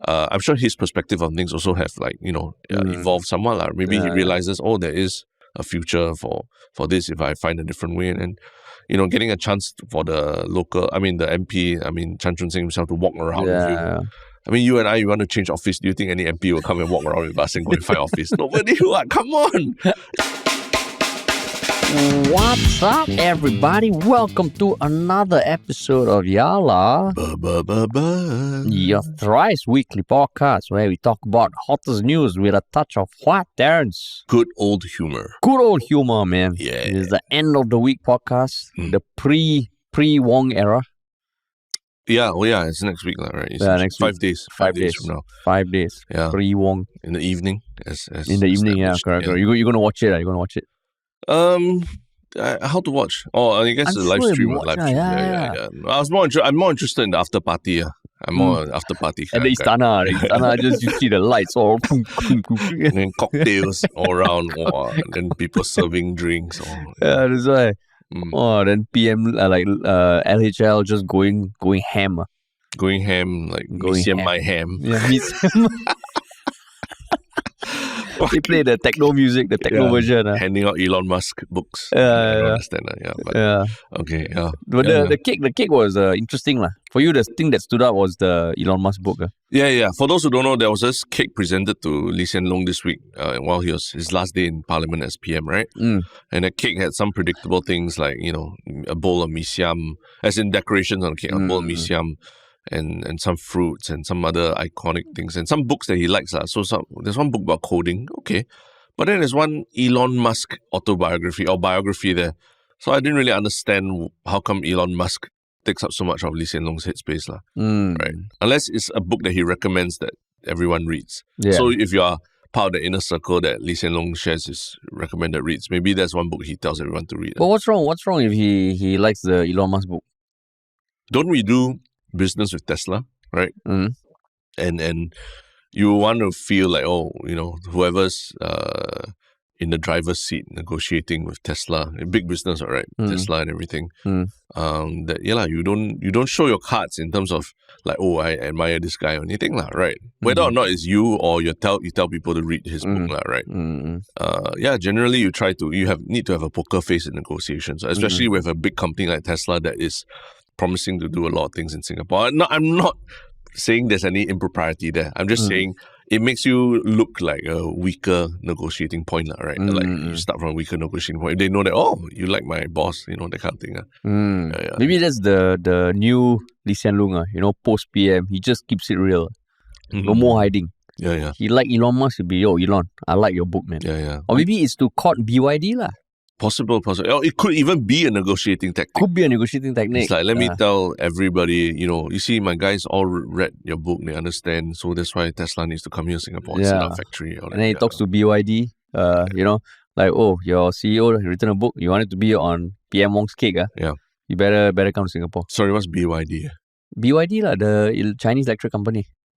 I'm sure his perspective on things also have evolved somewhat. Maybe he realizes, there is a future for this if I find a different way. And getting a chance for the MP, Chan Chun Sing himself to walk around with you. You and I, you want to change office. Do you think any MP will come and walk around with us and go and find office? Nobody. What? Come on. What's up, everybody? Welcome to another episode of Yala, your thrice weekly podcast where we talk about hottest news with a touch of what, Terrence? Good old humor. Good old humor, man. Yeah. It is the end of the week podcast, the pre-Wong era. Yeah, it's next week, right? It's next 5 week. days. 5 days from now. 5 days. Yeah. Pre-Wong. In the evening. In the evening, correct. You're going to watch it, You're going to watch it? How to watch? I guess I'm the live sure stream. you'll watch, Yeah. I'm more interested in the after party. I'm more an after party. And the Istana, just you see the lights all. And then cocktails all around. And then people serving drinks. Yeah, that's why. Then PM LHL just going ham. Going ham, like Miss My Ham. Yeah, They play the techno music, the techno version. Handing out Elon Musk books. I don't understand that. Okay, yeah. But the cake was interesting. For you, the thing that stood out was the Elon Musk book. Yeah. For those who don't know, there was this cake presented to Lee Hsien Loong this week while he was his last day in Parliament as PM, right? And the cake had some predictable things like, a bowl of mee siam, as in decorations on the cake, a bowl of mee siam, and some fruits and some other iconic things and some books that he likes. So there's one book about coding, okay. But then there's one Elon Musk autobiography or biography there. So I didn't really understand how come Elon Musk takes up so much of Lee Hsien Loong's headspace. Right? Unless it's a book that he recommends that everyone reads. Yeah. So if you are part of the inner circle that Lee Hsien Loong shares his recommended reads, maybe there's one book he tells everyone to read. But what's wrong if he likes the Elon Musk book? Don't we do business with Tesla, right? And you want to feel like, whoever's in the driver's seat negotiating with Tesla, a big business, all right, Tesla and everything. You don't show your cards in terms of like, I admire this guy or anything, right? Whether or not it's you or you tell people to read his book, right? Generally you need to have a poker face in negotiations, especially with a big company like Tesla that is promising to do a lot of things in Singapore. No, I'm not saying there's any impropriety there. I'm just saying it makes you look like a weaker negotiating point, right? Like you start from a weaker negotiating point. They know that, you like my boss, that kind of thing. Maybe that's the new Lee Hsien Loong, post PM. He just keeps it real. No more hiding. Yeah. He like Elon Musk to be, Elon, I like your book, man. Yeah. Or maybe it's to court BYD . Possible. It could even be a negotiating technique. It's like, let me tell everybody, you see, my guys all read your book, they understand, so that's why Tesla needs to come here to Singapore and set up a factory. And then he talks to BYD, like, your CEO written a book, you want it to be on PM Wong's cake, Yeah. You better come to Singapore. Sorry, what's BYD? BYD, the Chinese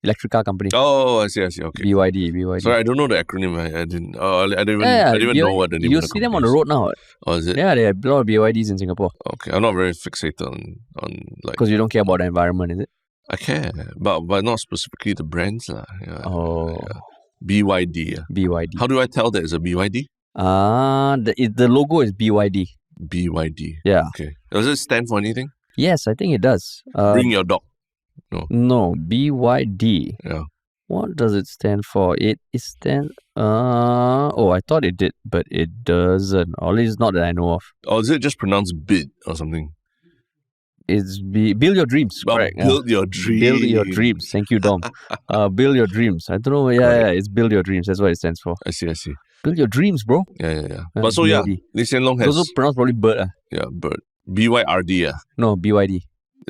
electric car company. Oh, I see. Okay. BYD. Sorry, I don't know the acronym. I didn't. I don't even know what the name. You see them on the road now. Oh, is it? Yeah, there are a lot of BYDs in Singapore. Okay, I'm not very fixated on like. Because you don't care about the environment, is it? I care, but not specifically the brands, Yeah. Oh. Yeah. BYD. BYD. How do I tell that it's a BYD? The logo is BYD. BYD. Yeah. Okay. Does it stand for anything? Yes, I think it does. Bring your dog. No, BYD. Yeah. What does it stand for? I thought it did, but it doesn't. Or at least not that I know of. Or is it just pronounced bid or something? It's build your dreams. Correct. Build your dreams. Build your dreams. Thank you, Dom. Build your dreams. I don't know. Yeah, it's build your dreams. That's what it stands for. I see. Build your dreams, bro. Yeah. But so Lee Hsien Loong has... It's also pronounced probably bird. Yeah, bird. BYRD. No, BYD.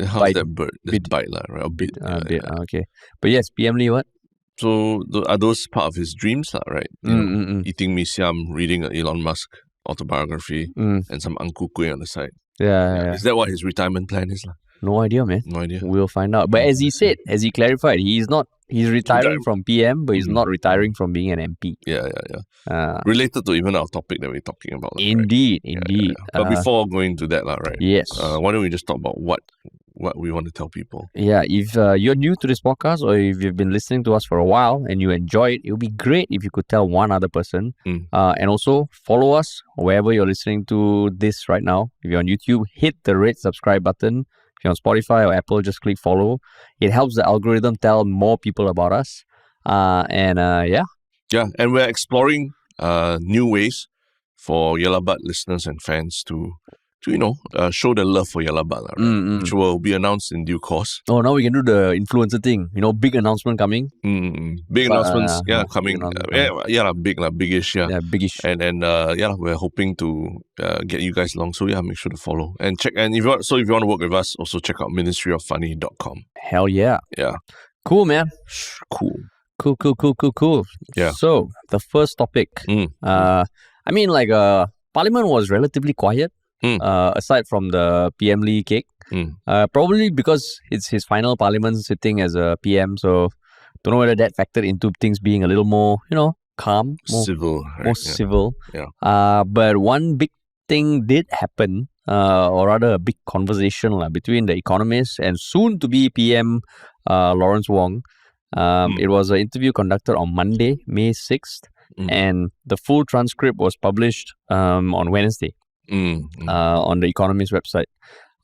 How's that bird? That's bite, right? Or bit. Okay. But yes, PM Lee, what? So are those part of his dreams, right? Eating mee siam, reading an Elon Musk autobiography, and some ang ku kueh on the side. Yeah. Is that what his retirement plan is? No idea, man. No idea. We'll find out. But as he clarified, he's retiring from PM, but he's not retiring from being an MP. Yeah. Related to even our topic that we're talking about. Indeed. Right? But before going to that, right? Yes. Why don't we just talk about what what we want to tell people. Yeah, if you're new to this podcast or if you've been listening to us for a while and you enjoy it, it would be great if you could tell one other person. And also follow us wherever you're listening to this right now. If you're on YouTube, hit the red subscribe button. If you're on Spotify or Apple, just click follow. It helps the algorithm tell more people about us. Yeah. Yeah, and we're exploring new ways for Yalla Bud listeners and fans to show their love for Yalla Bud, right? Which will be announced in due course. Oh, now we can do the influencer thing. Big announcement coming. Big announcements, coming. Biggish, yeah. Yeah, biggish. And we're hoping to get you guys along. So yeah, make sure to follow and check. And if you want to work with us, also check out ministryoffunny.com. Hell yeah. Yeah. Cool, man. Cool. Cool. Yeah. So the first topic. Parliament was relatively quiet. Aside from the PM Lee cake. Probably because it's his final parliament sitting as a PM, so don't know whether that factored into things being a little more, calm, more civil. Right? More civil. Yeah. But one big thing did happen, or rather a big conversation between the Economist and soon to be PM Lawrence Wong. It was an interview conducted on Monday, May 6th, and the full transcript was published on Wednesday. On the Economist website.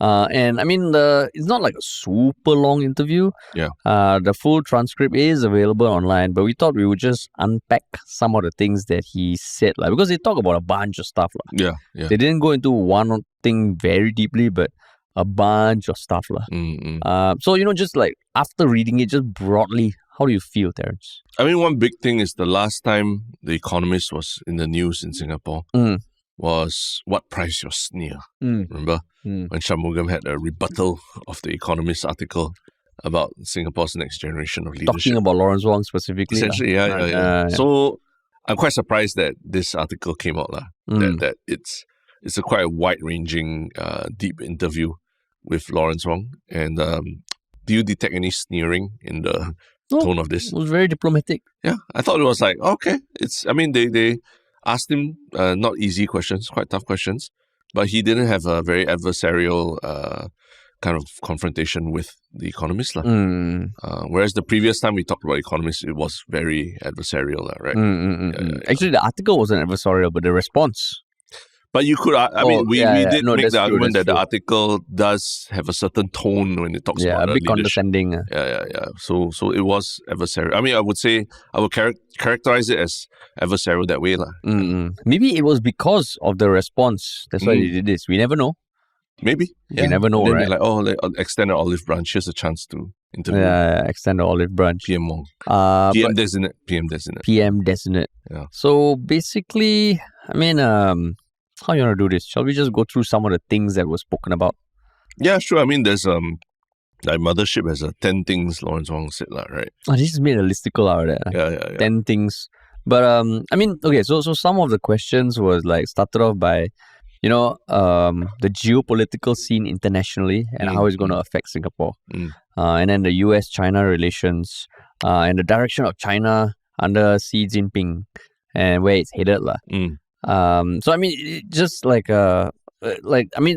It's not like a super long interview. Yeah. The full transcript is available online, but we thought we would just unpack some of the things that he said, because they talk about a bunch of stuff. Yeah. They didn't go into one thing very deeply, but a bunch of stuff. So, just after reading it, just broadly, how do you feel, Terence? One big thing is the last time the Economist was in the news in Singapore was What Price Your Sneer? Remember? When Shanmugam had a rebuttal of the Economist article about Singapore's next generation of leadership. Talking about Lawrence Wong specifically. Essentially, yeah. So I'm quite surprised that this article came out. That it's a quite wide-ranging, deep interview with Lawrence Wong. And do you detect any sneering in the tone of this? It was very diplomatic. Yeah, I thought it was okay. They asked him not easy questions, quite tough questions, but he didn't have a very adversarial kind of confrontation with the Economist. Whereas the previous time we talked about Economist, it was very adversarial, right? Actually, the article wasn't adversarial, but the response. But you could, we did make the argument that the article does have a certain tone when it talks about a bit condescending. Yeah. So it was adversarial. I would say, I would characterize it as adversarial that way. Maybe it was because of the response. That's why they did this. We never know. Maybe. You never know, right? They're extend an olive branch. Here's a chance to interview. Yeah, extend the olive branch. PM Wong. PM-designate. PM-designate. Yeah. So basically, how you want to do this? Shall we just go through some of the things that were spoken about? Yeah, sure. There's Mothership has 10 things Lawrence Wong said, right? Oh, this just made a listicle out of that. Yeah. 10 things. But okay, so some of the questions was started off by, the geopolitical scene internationally and how it's going to affect Singapore. And then the US-China relations and the direction of China under Xi Jinping and where it's headed. It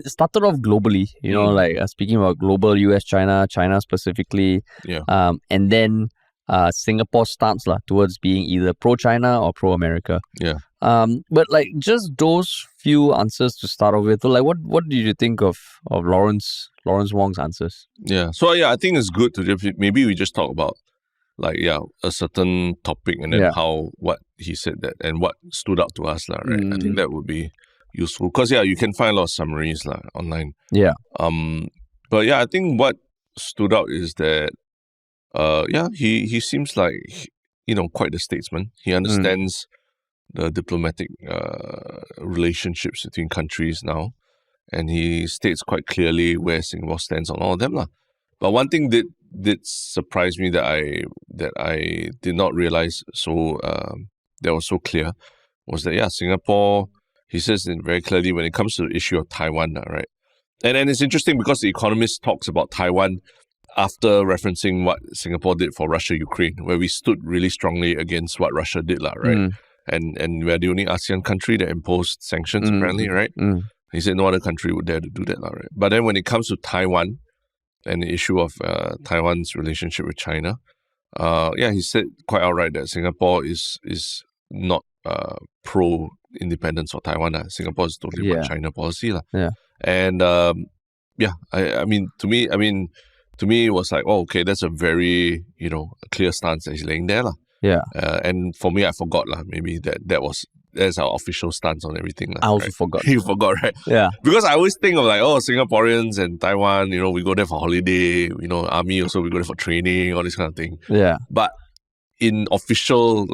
started off globally, speaking about global US-China, China specifically. Yeah. And then Singapore stance towards being either pro-China or pro-America. Yeah. But just those few answers to start off with, what did you think of Lawrence Wong's answers? Yeah. So I think it's good to maybe we just talk about a certain topic and then what he said that and what stood out to us, right? I think that would be useful because you can find a lot of summaries online. Yeah. But I think what stood out is that he seems like quite a statesman. He understands the diplomatic relationships between countries now, and he states quite clearly where Singapore stands on all of them. But one thing did surprise me that I did not realize that was so clear was that Singapore, he says it very clearly when it comes to the issue of Taiwan, right? And it's interesting because the Economist talks about Taiwan after referencing what Singapore did for Russia-Ukraine, where we stood really strongly against what Russia did, right? And we're the only ASEAN country that imposed sanctions, apparently, right? He said no other country would dare to do that, right? But then when it comes to Taiwan, and the issue of Taiwan's relationship with China. He said quite outright that Singapore is not pro independence for Taiwan. Singapore is totally about China policy. Yeah. And I mean to me it was like, oh, okay, that's a very, clear stance that he's laying there. Yeah. And for me, I forgot maybe that's our official stance on everything. I also forgot. You forgot, right? Yeah. Because I always think of like, oh, Singaporeans and Taiwan, we go there for holiday, army also, we go there for training, all this kind of thing. Yeah. But in official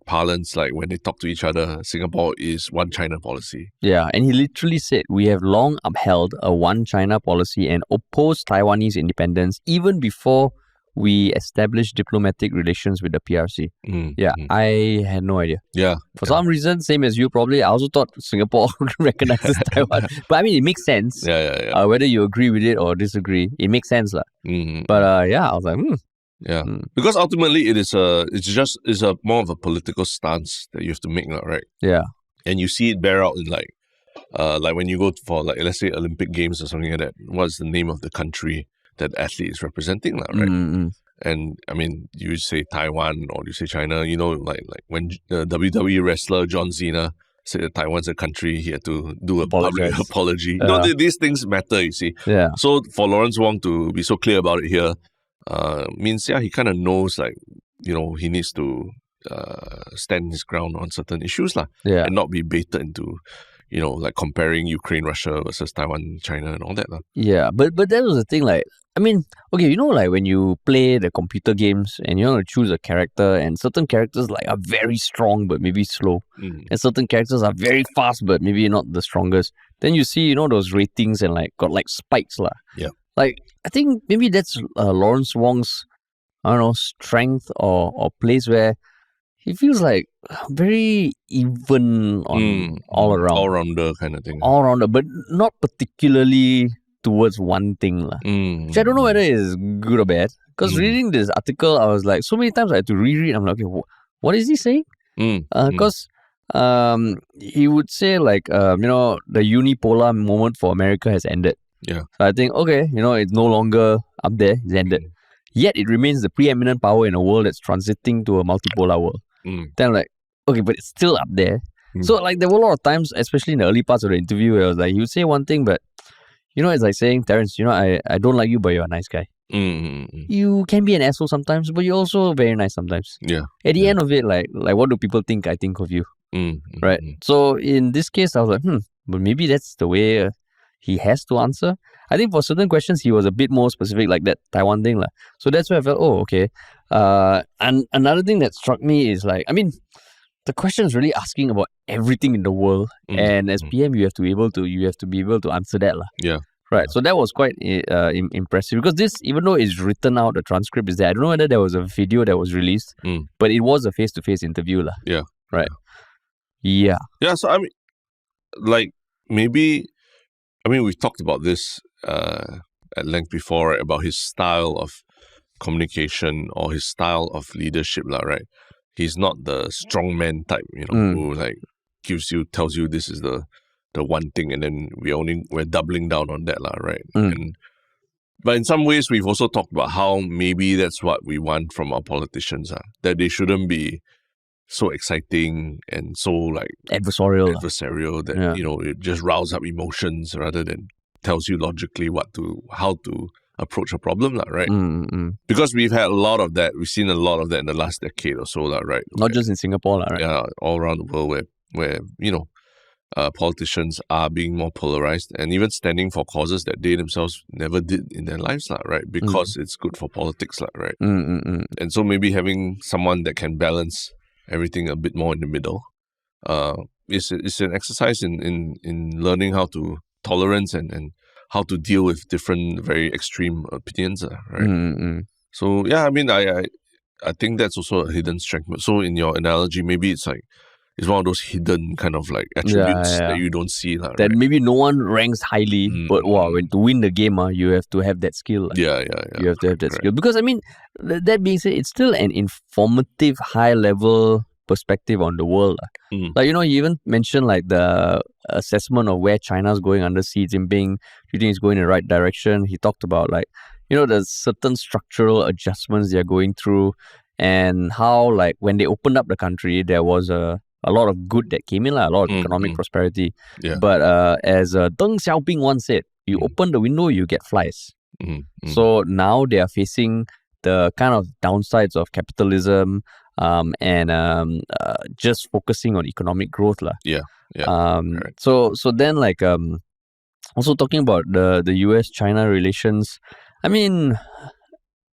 parlance, when they talk to each other, Singapore is one China policy. Yeah, and he literally said, we have long upheld a one China policy and opposed Taiwanese independence even before we established diplomatic relations with the PRC. I had no idea. Yeah. For some reason, same as you probably, I also thought Singapore recognizes Taiwan. But I mean, it makes sense. Yeah. Whether you agree with it or disagree, it makes sense. But I was like, Yeah, because ultimately it's a more of a political stance that you have to make, right? Yeah, and you see it bear out in like when you go for let's say Olympic Games or something like that. What's the name of the country that athlete is representing, right? And I mean, you say Taiwan or you say China, like when the WWE wrestler John Cena said that Taiwan's a country, he had to do a public apology. These things matter, you see. Yeah. So for Lawrence Wong to be so clear about it here, means he kind of knows he needs to stand his ground on certain issues and not be baited into comparing Ukraine, Russia versus Taiwan, China and all that. Yeah, but that was the thing, I mean, okay, when you play the computer games and you want to choose a character and certain characters are very strong but maybe slow and certain characters are very fast but maybe not the strongest, then you see those ratings and got spikes Yeah. I think maybe that's Lawrence Wong's, strength or place where he feels very even on all around. All-rounder kind of thing. All-rounder, but not particularly towards one thing. Which I don't know whether it's good or bad. Because reading this article, I was like, so many times I had to reread. I'm like, okay, what is he saying? Because he would say the unipolar moment for America has ended. Yeah. So I think, okay, it's no longer up there, it's ended. Yet it remains the preeminent power in a world that's transiting to a multipolar world. Then I'm like, okay, but it's still up there. So there were a lot of times, especially in the early parts of the interview, where I was like, he would say one thing, but it's like saying, Terence, I don't like you, but you're a nice guy. You can be an asshole sometimes, but you're also very nice sometimes. Yeah. At the end of it, what do people think I think of you? Right? So in this case, I was like, but maybe that's the way he has to answer. I think for certain questions, he was a bit more specific, like that Taiwan thing. So that's where I felt, oh, okay. And another thing that struck me is the question is really asking about everything in the world. And as PM, you have to be able to answer that. Yeah. Right. So that was quite impressive because this, even though it's written out, the transcript is there. I don't know whether there was a video that was released, but it was a face-to-face interview. Yeah. Right. Yeah. Yeah. So, I mean, we've talked about this at length before, right, about his style of communication or his style of leadership, right? He's not the strongman type, who tells you this is the one thing, and then we're doubling down on that, right? But in some ways, we've also talked about how maybe that's what we want from our politicians, that they shouldn't be so exciting and so adversarial that it just rouses up emotions rather than tells you logically how to approach a problem, right? Because we've had a lot of that. We've seen a lot of that in the last decade or so, right? Not just in Singapore, right? Yeah, all around the world where politicians are being more polarized and even standing for causes that they themselves never did in their lives, right? Because it's good for politics, right? And so maybe having someone that can balance everything a bit more in the middle is an exercise in learning how to tolerance and how to deal with different very extreme opinions, right? So yeah, I mean, I think that's also a hidden strength. So in your analogy, maybe it's one of those hidden kind of attributes that you don't see, right? That maybe no one ranks highly, but when to win the game, you have to have that skill. Yeah. You have to have that skill because I mean, that being said, it's still an informative, high level perspective on the world. You even mentioned the assessment of where China's going under Xi Jinping. Do you think it's going in the right direction? He talked about the certain structural adjustments they're going through, and how like when they opened up the country, there was a lot of good that came in, a lot of economic prosperity. Yeah. But as Deng Xiaoping once said, you open the window, you get flies. So now they are facing the kind of downsides of capitalism and just focusing on economic growth. Yeah. So then like also talking about the US-China relations, I mean,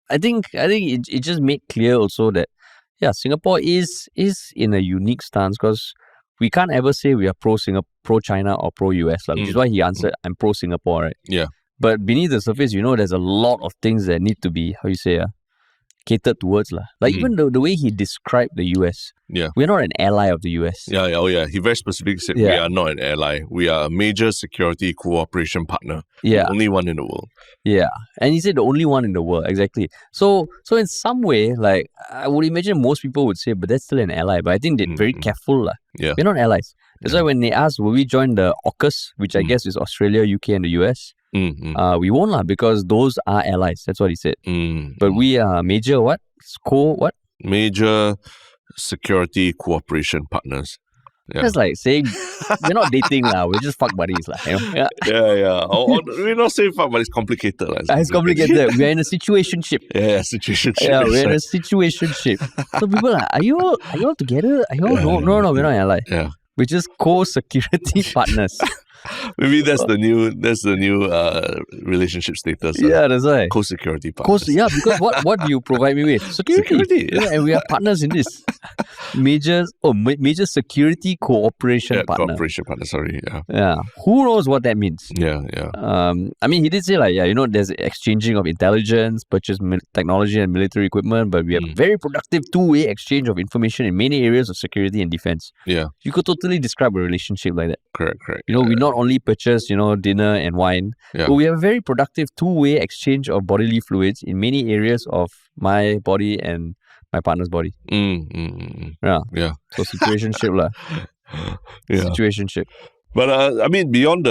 I think it just made clear also that Singapore is in a unique stance because we can't ever say we are pro-China or pro-US, which is why he answered, I'm pro-Singapore, right? Yeah. But beneath the surface, there's a lot of things that need to be, catered towards. Like even the way he described the US. Yeah. We're not an ally of the US. Yeah. Oh, yeah. He very specifically said we are not an ally. We are a major security cooperation partner. Yeah. The only one in the world. Yeah. And he said the only one in the world. Exactly. So in some way, like, I would imagine most people would say, but that's still an ally. But I think they're very careful. Yeah. We're not allies. That's why when they asked, will we join the AUKUS, which I guess is Australia, UK, and the US? We won't because those are allies. That's what he said. But we are major what? Major security cooperation partners. Yeah. That's like saying we're not dating we're just fuck buddies Yeah. We're not saying fuck, but it's complicated. It's complicated. We're in a situationship. Yeah, situationship. Yeah, we're in a situationship. So people are like, are you all together? Are you all no, we're not ally. Yeah. We're just co-security partners. Maybe that's the new relationship status. Yeah, that's right. Co-security partners. Because what do you provide me with? Security. Yeah. And we are partners in this. Major security cooperation partner. Cooperation partner, sorry. Yeah. Yeah. Who knows what that means? Yeah. I mean, he did say there's exchanging of intelligence, purchase technology and military equipment, but we have very productive two-way exchange of information in many areas of security and defense. Yeah. You could totally describe a relationship like that. Correct. We not only purchase, dinner and wine, but we have a very productive two-way exchange of bodily fluids in many areas of my body and my partner's body. Yeah. So situationship Yeah. Situationship. But I mean, beyond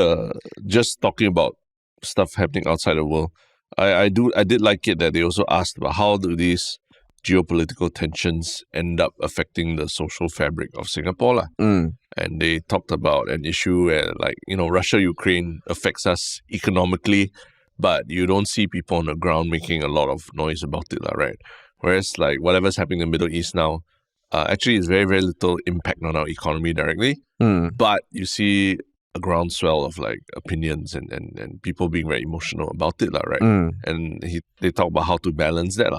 just talking about stuff happening outside the world, I did like it that they also asked about how do these geopolitical tensions end up affecting the social fabric of Singapore. And they talked about an issue where, like, Russia-Ukraine affects us economically, but you don't see people on the ground making a lot of noise about it, right? Whereas, like, whatever's happening in the Middle East now, actually is very, very little impact on our economy directly. But you see a groundswell of, like, opinions and people being very emotional about it, right? And they talk about how to balance that,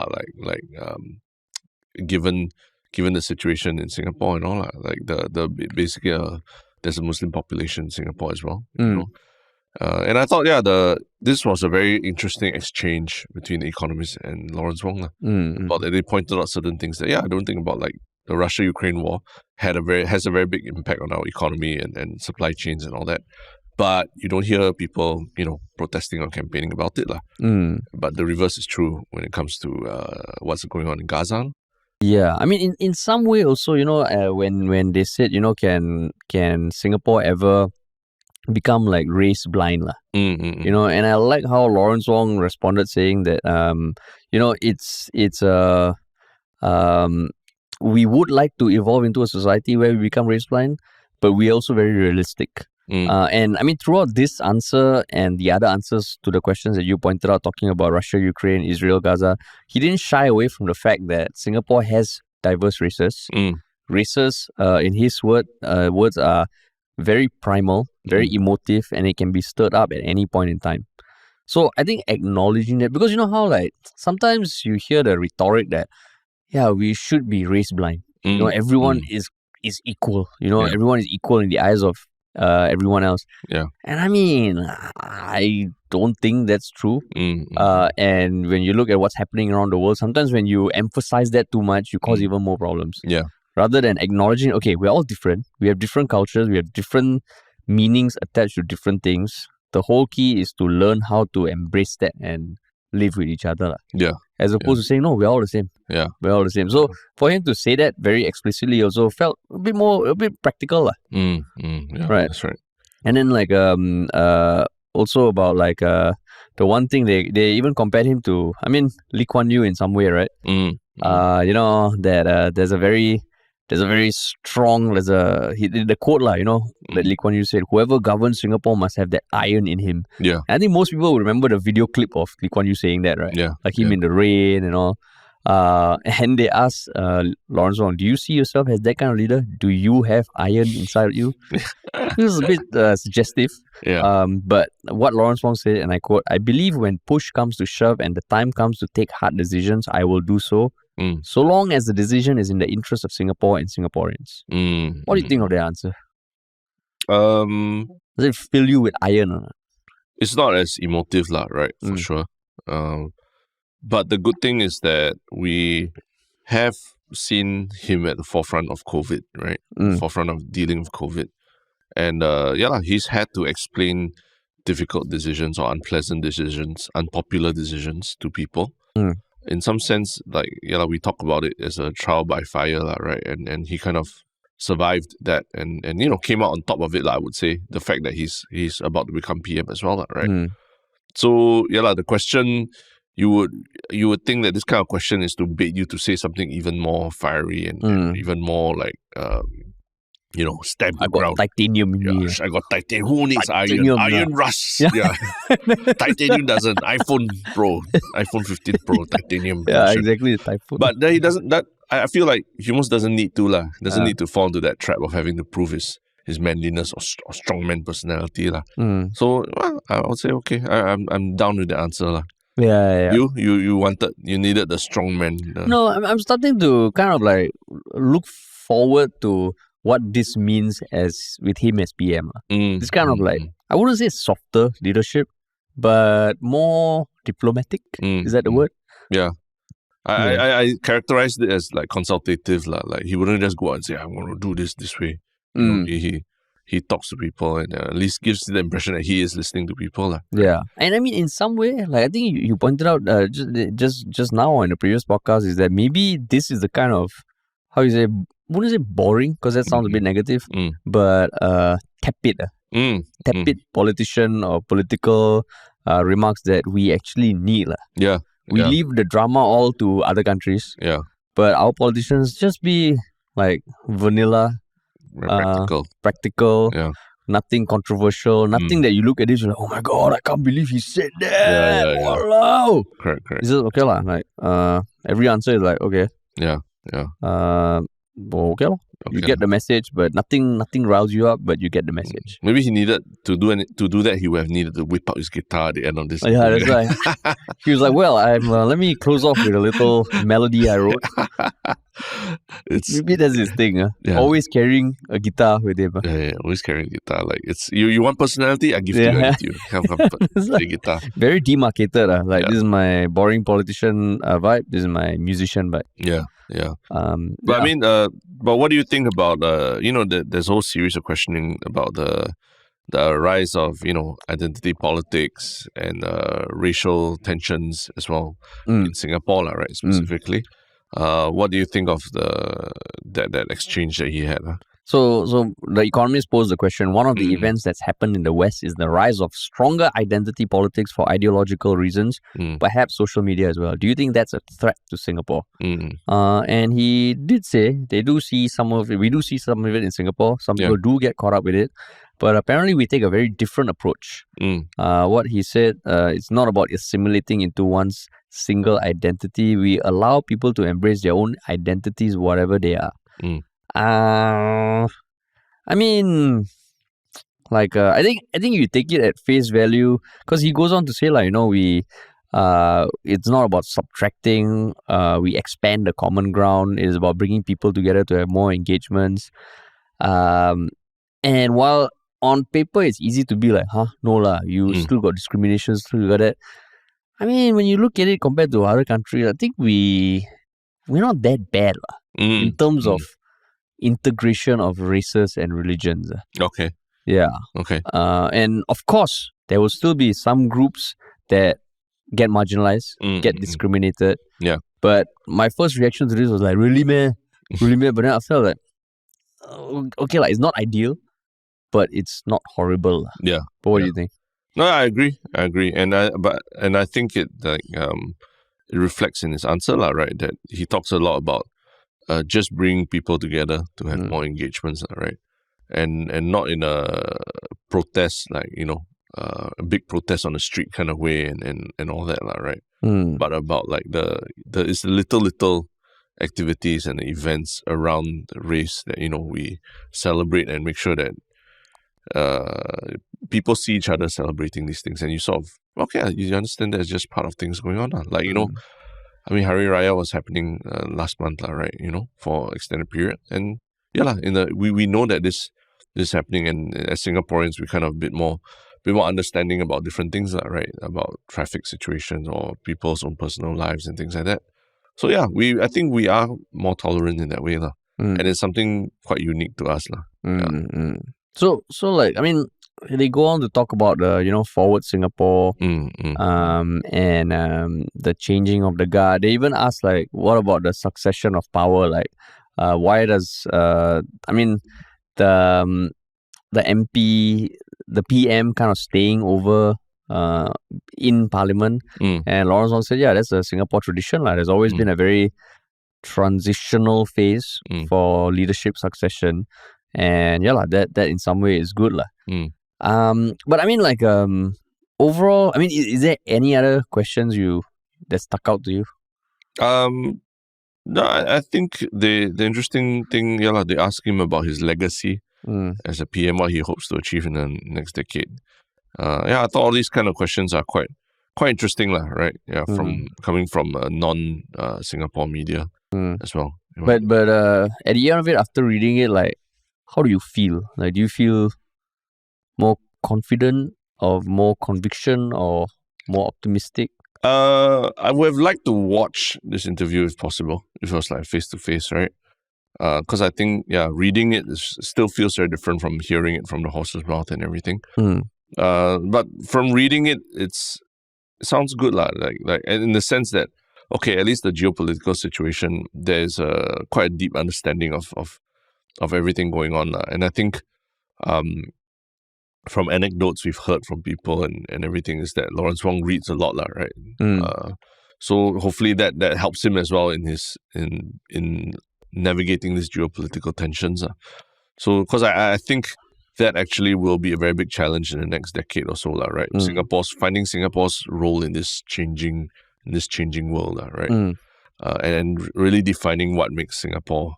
given the situation in Singapore and all, like the basically there's a Muslim population in Singapore as well. And I thought, this was a very interesting exchange between the Economist and Lawrence Wong. But they pointed out certain things that, I don't think about, like the Russia-Ukraine war has a very big impact on our economy and supply chains and all that. But you don't hear people, protesting or campaigning about it. But the reverse is true when it comes to what's going on in Gaza. Yeah, I mean, in some way also, when they said, can Singapore ever become like race blind, and I like how Lawrence Wong responded saying that, we would like to evolve into a society where we become race blind, but we're also very realistic. And I mean, throughout this answer and the other answers to the questions that you pointed out, talking about Russia, Ukraine, Israel, Gaza, he didn't shy away from the fact that Singapore has diverse races. Races, in his words, are very primal, very emotive, and it can be stirred up at any point in time. So I think acknowledging that, because you know how, like, sometimes you hear the rhetoric that, we should be race blind. Everyone is equal. Everyone is equal in the eyes of everyone else. Yeah. And I mean, I don't think that's true. And when you look at what's happening around the world, sometimes when you emphasize that too much, you cause even more problems. Yeah. Rather than acknowledging, okay, we're all different. We have different cultures. We have different meanings attached to different things. The whole key is to learn how to embrace that and live with each other. Yeah. As opposed to saying, no, we're all the same. Yeah. We're all the same. So for him to say that very explicitly also felt a bit practical. Yeah, right. That's right. And then like also about like the one thing they even compared him to, I mean, Lee Kuan Yew in some way, right? You know that there's a very strong the quote lah, you know, that Lee Kuan Yew said, whoever governs Singapore must have that iron in him. Yeah. And I think most people will remember the video clip of Lee Kuan Yew saying that, right? Yeah. Like him in the rain and all. And they asked Lawrence Wong, do you see yourself as that kind of leader? Do you have iron inside you? It was a bit suggestive. Yeah. But what Lawrence Wong said, and I quote, I believe when push comes to shove and the time comes to take hard decisions, I will do so. So long as the decision is in the interest of Singapore and Singaporeans. What do you think of the answer? Does it fill you with iron or not? It's not as emotive, right? For sure. But the good thing is that we have seen him at the forefront of COVID, right? Forefront of dealing with COVID. And he's had to explain difficult decisions or unpleasant decisions, unpopular decisions to people. In some sense, like, we talk about it as a trial by fire, right? And he kind of survived that and came out on top of it, I would say. The fact that he's about to become PM as well, right? So, the question, you would think that this kind of question is to bait you to say something even more fiery and even more like, stab the ground. Titanium in me. I got titanium. Who needs Titanium, iron? Iron rust. Yeah. Titanium doesn't. iPhone 15 Pro, titanium. Yeah, exactly. Typhoon. But he doesn't. I feel like he almost doesn't need to lah. Doesn't need to fall into that trap of having to prove his manliness or strongman personality lah. So I would say okay. I'm down with the answer lah. Yeah. You needed the strongman. No, I'm starting to kind of like look forward to what this means with him as PM. This kind of like, I wouldn't say softer leadership, but more diplomatic. Is that the word? Yeah. I characterized it as like consultative. Like he wouldn't just go out and say, I'm going to do this way. He talks to people and at least gives the impression that he is listening to people. Yeah. And I mean, in some way, like I think you pointed out just now in the previous podcast, is that maybe this is the kind of, how you say, wouldn't say boring, because that sounds a bit negative, but tepid. Tepid politician or political remarks that we actually need. Yeah. We leave the drama all to other countries. Yeah. But our politicians just be like vanilla. Practical. Yeah. Nothing controversial. Nothing that you look at this, you're like, oh my God, I can't believe he said that. Yeah. Walao. Correct. It's just okay lah. Like every answer is like okay. Yeah. Okay. You get the message, but nothing riles you up, but you get the message. Maybe he needed to do that. He would have needed to whip out his guitar at the end of this. Yeah, that's right. He was like, "Well, let me close off with a little melody I wrote." Maybe that's his thing. Always carrying a guitar with him. Yeah, always carrying a guitar. Like it's you want personality, I give to you. Come, play guitar. Very demarcated. This is my boring politician vibe. This is my musician vibe. Yeah. But I mean, but what do you think about there's a whole series of questioning about the rise of identity politics and racial tensions as well in Singapore, right? Specifically, what do you think of that exchange that he had? So the Economist posed the question, one of the events that's happened in the West is the rise of stronger identity politics for ideological reasons, perhaps social media as well. Do you think that's a threat to Singapore? And he did say we do see some of it in Singapore. Some people do get caught up with it. But apparently we take a very different approach. What he said, it's not about assimilating into one's single identity. We allow people to embrace their own identities, whatever they are. I mean, like I think you take it at face value, because he goes on to say it's not about subtracting. We expand the common ground. It is about bringing people together to have more engagements. And while on paper it's easy to be like, no lah, you still got discrimination, still got that. I mean, when you look at it compared to other countries, I think we're not that bad in terms of integration of races and religions. Okay. Yeah. Okay. And of course, there will still be some groups that get marginalized, get discriminated. Yeah. But my first reaction to this was like, really, man? Really, man? But then after like, okay, it's not ideal, but it's not horrible. Yeah. But what do you think? No, I agree, and I think it it reflects in his answer, right? That he talks a lot about just bringing people together to have more engagements, right? And not in a protest, like, a big protest on the street kind of way and all that, right? But about like it's the little activities and events around the race that we celebrate and make sure that people see each other celebrating these things, and you sort of you understand that it's just part of things going on, like I mean, Hari Raya was happening last month, right? For extended period, and we know that this is happening, and as Singaporeans, we kind of a bit more understanding about different things, right? About traffic situations or people's own personal lives and things like that. So I think we are more tolerant in that way, and it's something quite unique to us, So like, I mean, they go on to talk about the Forward Singapore, and the changing of the guard. They even ask like, what about the succession of power? Like, why does I mean the MP, the PM kind of staying over in Parliament, and Lawrence Wong said, that's a Singapore tradition. Like, there's always been a very transitional phase for leadership succession, and that in some way is good, but I mean, like, overall, I mean, is there any other questions that stuck out to you? No, I think the interesting thing, they ask him about his legacy as a PM, what he hopes to achieve in the next decade. I thought all these kind of questions are quite interesting, right? Yeah, from coming from non-Singapore media as well. But at the end of it, after reading it, like, how do you feel? Like, do you feel more confident, or more conviction, or more optimistic? I would have liked to watch this interview if possible, if it was like face to face, right? Because I think reading it still feels very different from hearing it from the horse's mouth and everything. But from reading it, it sounds good, like in the sense that at least the geopolitical situation, there's quite a deep understanding of everything going on, and I think from anecdotes we've heard from people and everything is that Lawrence Wong reads a lot, right? So hopefully that helps him as well in navigating these geopolitical tensions. So because I think that actually will be a very big challenge in the next decade or so, right? Finding Singapore's role in this changing world, right? And really defining what makes Singapore,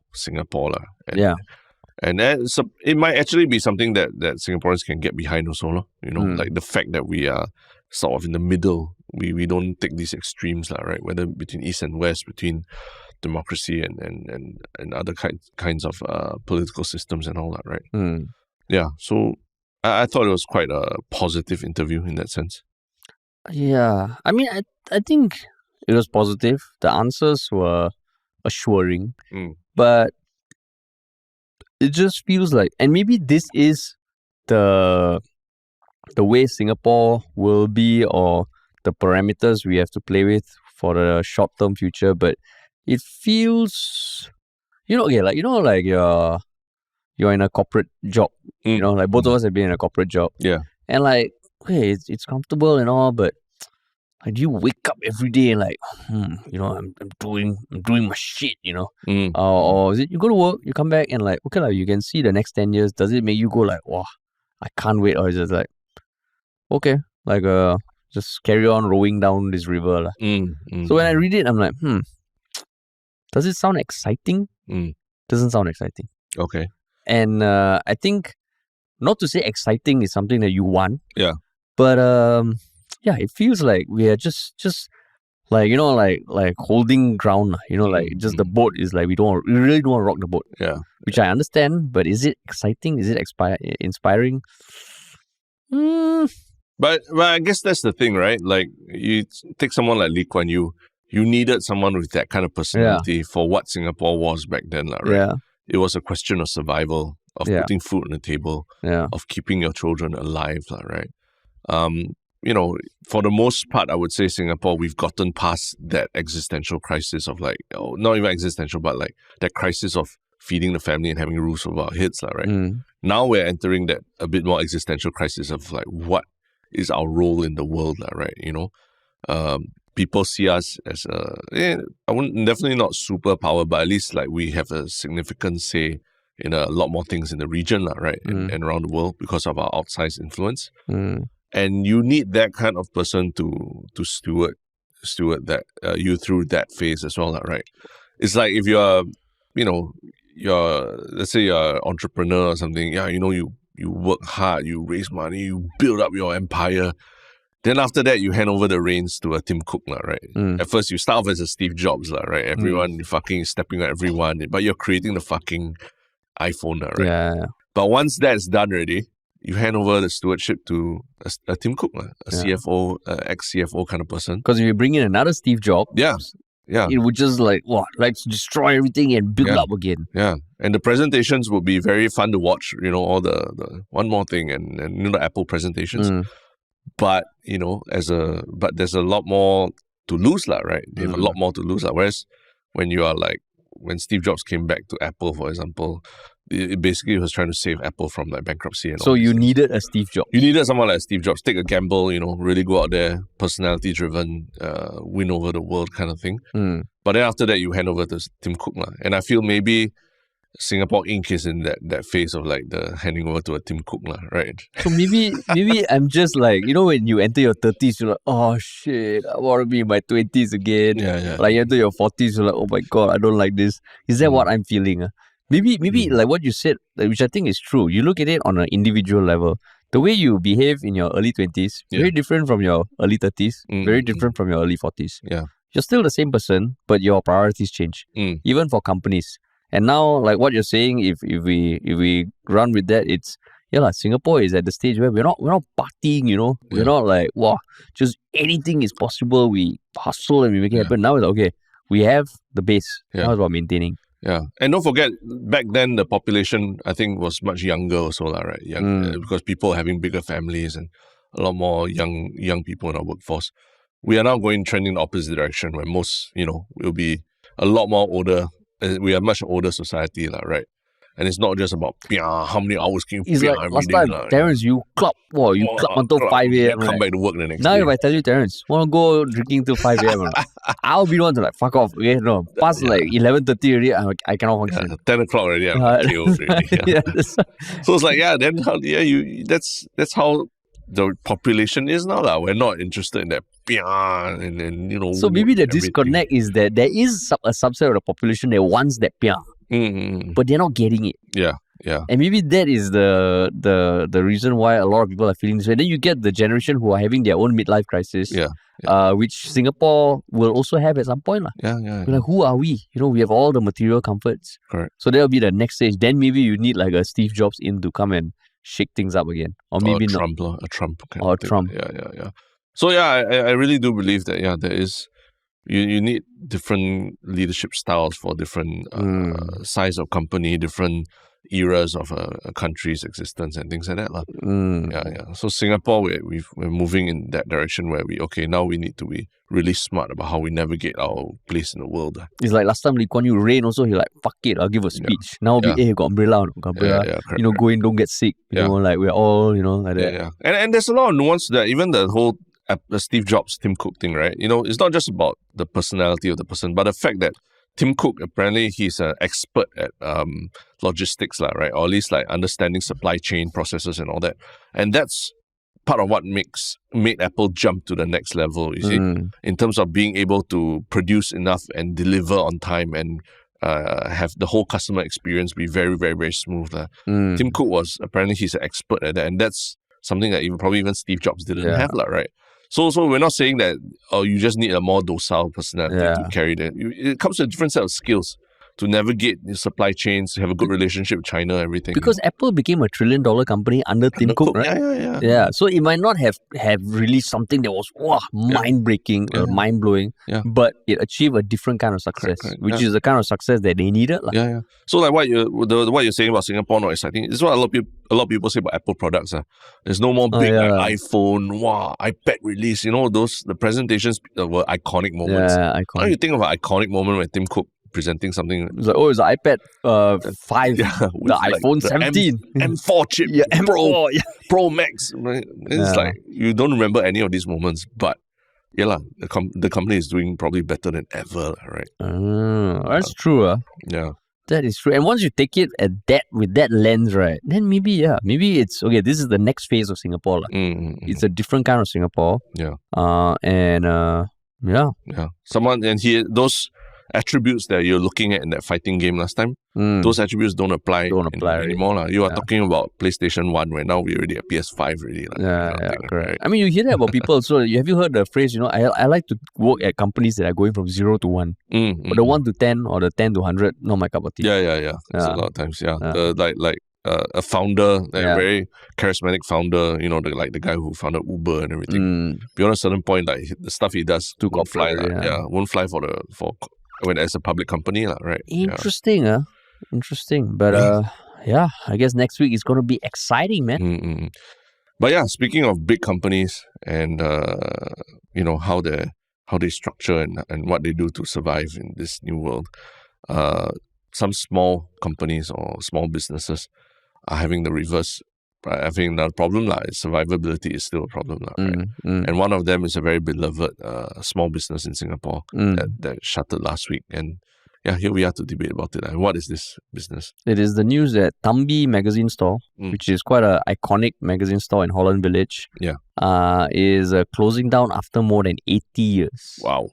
and so it might actually be something that Singaporeans can get behind also, like the fact that we are sort of in the middle. We don't take these extremes, right? Whether between East and West, between democracy and other kinds of political systems and all that, right? Yeah, so I thought it was quite a positive interview in that sense. Yeah, I mean, I think it was positive. The answers were assuring, but it just feels like, and maybe this is the way Singapore will be, or the parameters we have to play with for the short-term future, but it feels, like you're in a corporate job, like both of us have been in a corporate job, and like, it's comfortable and all, but like, do you wake up every day and like, I'm doing my shit, or is it you go to work, you come back and like, you can see the next 10 years. Does it make you go like, wow, I can't wait, or is it like, okay, like just carry on rowing down this river? So when I read it, I'm like, does it sound exciting? Doesn't sound exciting. Okay. And I think, not to say exciting is something that you want, but it feels like we are just like, like holding ground, like just the boat is like, we really don't want to rock the boat, which I understand, but is it exciting? Is it inspiring? But I guess that's the thing, right? Like, you take someone like Lee Kuan Yew, you needed someone with that kind of personality for what Singapore was back then, right? It was a question of survival, of putting food on the table, of keeping your children alive, right? For the most part, I would say Singapore, we've gotten past that existential crisis of like, not even existential, but like that crisis of feeding the family and having roofs over our heads, right? Now we're entering that a bit more existential crisis of like, what is our role in the world, right? People see us as I wouldn't definitely not superpower, but at least like we have a significant say in a lot more things in the region, right? And around the world because of our outsized influence. And you need that kind of person to steward that you through that phase as well, right? It's like if you're, let's say you're an entrepreneur or something, you work hard, you raise money, you build up your empire. Then after that, you hand over the reins to a Tim Cook, right? At first, you start off as a Steve Jobs, right? Everyone fucking stepping on everyone, but you're creating the fucking iPhone, right? Yeah. But once that's done already, you hand over the stewardship to a Tim Cook, a CFO, ex-CFO kind of person. Because if you bring in another Steve Jobs, it would just let's destroy everything and build up again. Yeah, and the presentations would be very fun to watch. All the one more thing and the Apple presentations. But there's a lot more to lose, right? They have a lot more to lose, Whereas when you are when Steve Jobs came back to Apple, for example, it basically was trying to save Apple from bankruptcy and all. So you needed a Steve Jobs. You needed someone like Steve Jobs, take a gamble, really go out there, personality driven, win over the world kind of thing. But then after that, you hand over to Tim Cook, and I feel maybe Singapore Inc. is in that phase of the handing over to a Tim Cook, right? So maybe I'm just when you enter your 30s, you're like, oh shit, I want to be in my 20s again. Yeah. Like you enter your 40s, you're like, oh my god, I don't like this. Is that what I'm feeling? Maybe like what you said, which I think is true. You look at it on an individual level. The way you behave in your early 20s, very different from your early 30s, very different from your early 40s. Yeah. You're still the same person, but your priorities change. Even for companies. And now, like what you're saying, if we run with that, it's Singapore is at the stage where we're not partying, we're not like just anything is possible. We hustle and we make it happen. Now it's okay. We have the base. Now it's about maintaining. Yeah, and don't forget, back then the population I think was much younger also, right? Because people are having bigger families and a lot more young people in our workforce. We are now trending the opposite direction, where most will be a lot more older. We are a much older society, right? And it's not just about how many hours can you it's like last time, Terence, you club until 5 a.m. Come back to work the next day. Now if I tell you, Terence, want to go drinking till 5 a.m. I'll be the one to fuck off. Okay, no, past 11:30 already, I cannot function. 10 o'clock already, I'm KO already. So it's like then how that's how the population is now. We're not interested in that. And so maybe the disconnect is that there is a subset of the population that wants that but they're not getting it. Yeah. And maybe that is the reason why a lot of people are feeling this way. Then you get the generation who are having their own midlife crisis. Which Singapore will also have at some point. Yeah. Like, who are we? We have all the material comforts. Correct. So that'll be the next stage. Then maybe you need a Steve Jobs in to come and shake things up again. Or maybe a Trump kind or of thing. Trump. Yeah. So I really do believe that there is you need different leadership styles for different size of company, different eras of a country's existence and things like that. Yeah. So Singapore, we're moving in that direction where now we need to be really smart about how we navigate our place in the world. It's like last time Lee Kuan Yew rain also, he fuck it, I'll give a speech. Now got umbrella, correct. Go in, don't get sick. We're all, like that. Yeah. And there's a lot of nuance to that. Even the whole Steve Jobs, Tim Cook thing, right? It's not just about the personality of the person, but the fact that Tim Cook, apparently he's an expert at logistics, right? Or at least understanding supply chain processes and all that. And that's part of what made Apple jump to the next level, you see, in terms of being able to produce enough and deliver on time and have the whole customer experience be very, very, very smooth. Tim Cook apparently he's an expert at that. And that's something that even Steve Jobs didn't have, right? So we're not saying that you just need a more docile personality to carry that. It comes with a different set of skills to navigate the supply chains, to have a good relationship with China, everything. Because Apple became a $1 trillion company under Tim Cook, right? Yeah. So it might not have released something that was mind-breaking, mind-blowing, but it achieved a different kind of success, which is the kind of success that they needed. Yeah. So what you're saying about Singapore not exciting is what a lot of people say about Apple products. There's no more big iPhone, iPad release. The presentations were iconic moments. Yeah, iconic. How do you think of an iconic moment when Tim Cook presenting something. It's like, oh, it's an iPad 5, the iPhone 17. M4 chip, yeah, M4, Pro Max. It's like, you don't remember any of these moments, but the company is doing probably better than ever, right? That's true. Yeah. That is true. And once you take it with that lens, right, then maybe it's okay. This is the next phase of Singapore. It's a different kind of Singapore. Yeah. Those attributes that you're looking at in that fighting game last time, those attributes don't apply anymore. You are talking about PlayStation 1 right now. We're already at PS5 already. Correct. Right? I mean, you hear that about people. So have you heard the phrase, I like to work at companies that are going from 0 to 1. But the 1 to 10 or the 10 to 100, not my cup of tea. Yeah. That's a lot of times, a founder, very charismatic founder, the guy who founded Uber and everything. Beyond a certain point, like the stuff he does won't fly. Won't fly for when as a public company, right? Interesting, Interesting. But I guess next week is going to be exciting, man. But yeah, speaking of big companies and how they structure and what they do to survive in this new world, some small companies or small businesses are having the reverse. I think the problem, survivability is still a problem, right? And one of them is a very beloved small business in Singapore that shuttered last week. And here we are to debate about it. And what is this business? It is the news that Thambi Magazine Store, which is quite an iconic magazine store in Holland Village, is closing down after more than 80 years. Wow.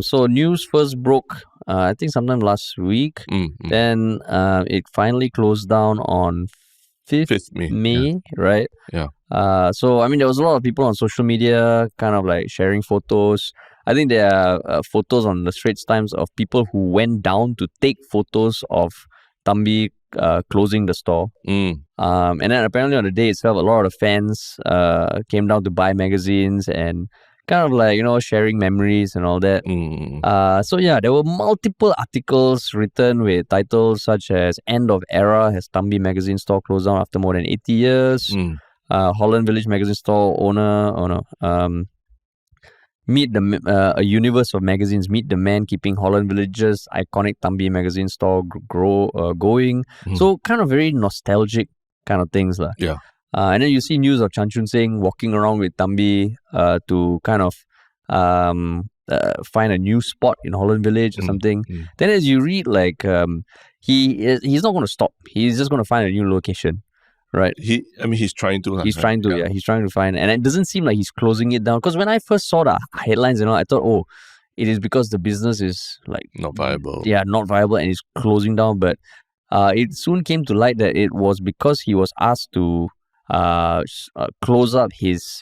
So news first broke, I think sometime last week. Then it finally closed down on 5th May, right? Yeah. So, I mean, there was a lot of people on social media kind of like sharing photos. I think there are photos on the Straits Times of people who went down to take photos of Thambi closing the store. And then apparently on the day itself, a lot of the fans came down to buy magazines and kind of like, sharing memories and all that. There were multiple articles written with titles such as End of Era as Thambi Magazine Store closed down after more than 80 years. Holland Village Magazine Store owner, meet a universe of magazines, meet the man keeping Holland Village's iconic Thambi Magazine Store going. So kind of very nostalgic kind of things. Yeah. And then you see news of Chan Chun Sing walking around with Thambi to kind of find a new spot in Holland Village or something. Then as you read, he's not going to stop. He's just going to find a new location, right? He's trying to. He's trying to find, and it doesn't seem like he's closing it down. Because when I first saw the headlines, I thought, it is because the business is not viable. Yeah, not viable, and it's closing down. But it soon came to light that it was because he was asked to close up his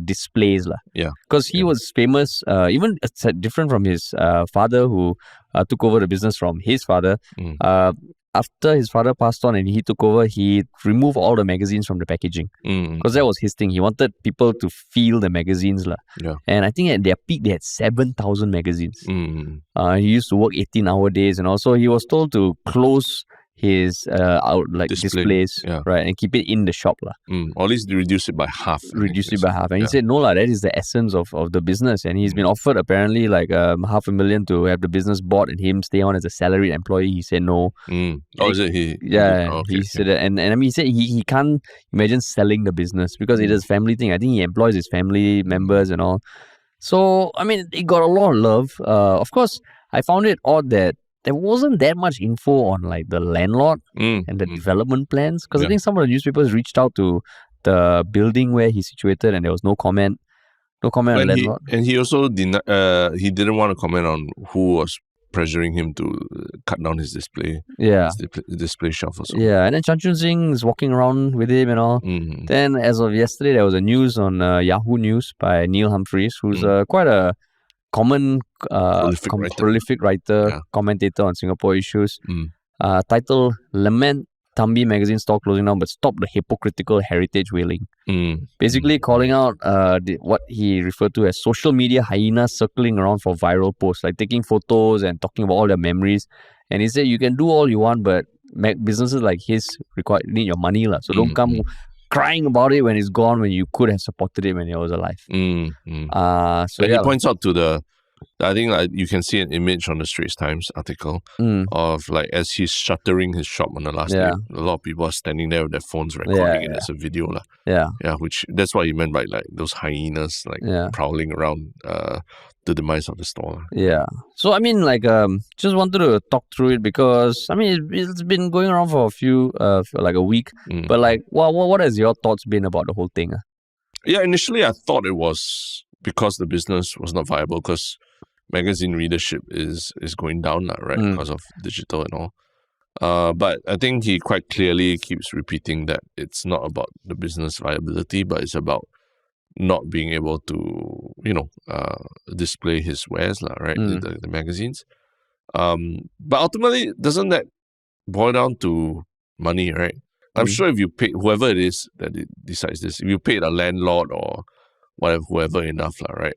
displays because he was famous, even different from his father who took over the business from his father. After his father passed on and he took over, he removed all the magazines from the packaging because that was his thing. He wanted people to feel the magazines and I think at their peak they had 7,000 magazines. He used to work 18-hour days and also he was told to close his displays, right, and keep it in the shop or at least reduce it by half. And he said no that is the essence of the business, and he's been offered apparently $500,000 to have the business bought and him stay on as a salaried employee. He said no. Is it he? He said that, and I mean he said he can't imagine selling the business because it is a family thing. I think he employs his family members and all. So I mean it got a lot of love. Of course I found it odd that there wasn't that much info on the landlord and the development plans, because I think some of the newspapers reached out to the building where he's situated and there was no comment on the landlord. And he also he didn't want to comment on who was pressuring him to cut down his display. Display shelf or so. Yeah, and then Chan Chun Sing is walking around with him and all. Then as of yesterday, there was a news on Yahoo News by Neil Humphreys, who's quite a common prolific writer, commentator on Singapore issues. Title Lament Thambi Magazine Store closing down, but stop the hypocritical heritage whaling. Basically calling out what he referred to as social media hyenas circling around for viral posts, like taking photos and talking about all their memories. And he said you can do all you want, but businesses like his need your money. So don't come crying about it when it's gone, when you could have supported it when it was alive. He points out to the I think like you can see an image on the Straits Times article of like as he's shuttering his shop on the last day, a lot of people are standing there with their phones recording it as a video lah. Yeah. Yeah, which that's what he meant by like those hyenas like prowling around the demise of the store. Yeah. So I mean, like, just wanted to talk through it because I mean it's been going around for a few, for like a week. But like, what has your thoughts been about the whole thing? Yeah, initially I thought it was because the business was not viable because magazine readership is going down, right? Because of digital and all. But I think he quite clearly keeps repeating that it's not about the business viability, but it's about not being able to, display his wares, right? The magazines. But ultimately, doesn't that boil down to money, right? I'm sure if you pay whoever it is that decides this, if you paid a landlord or whatever, whoever enough, right?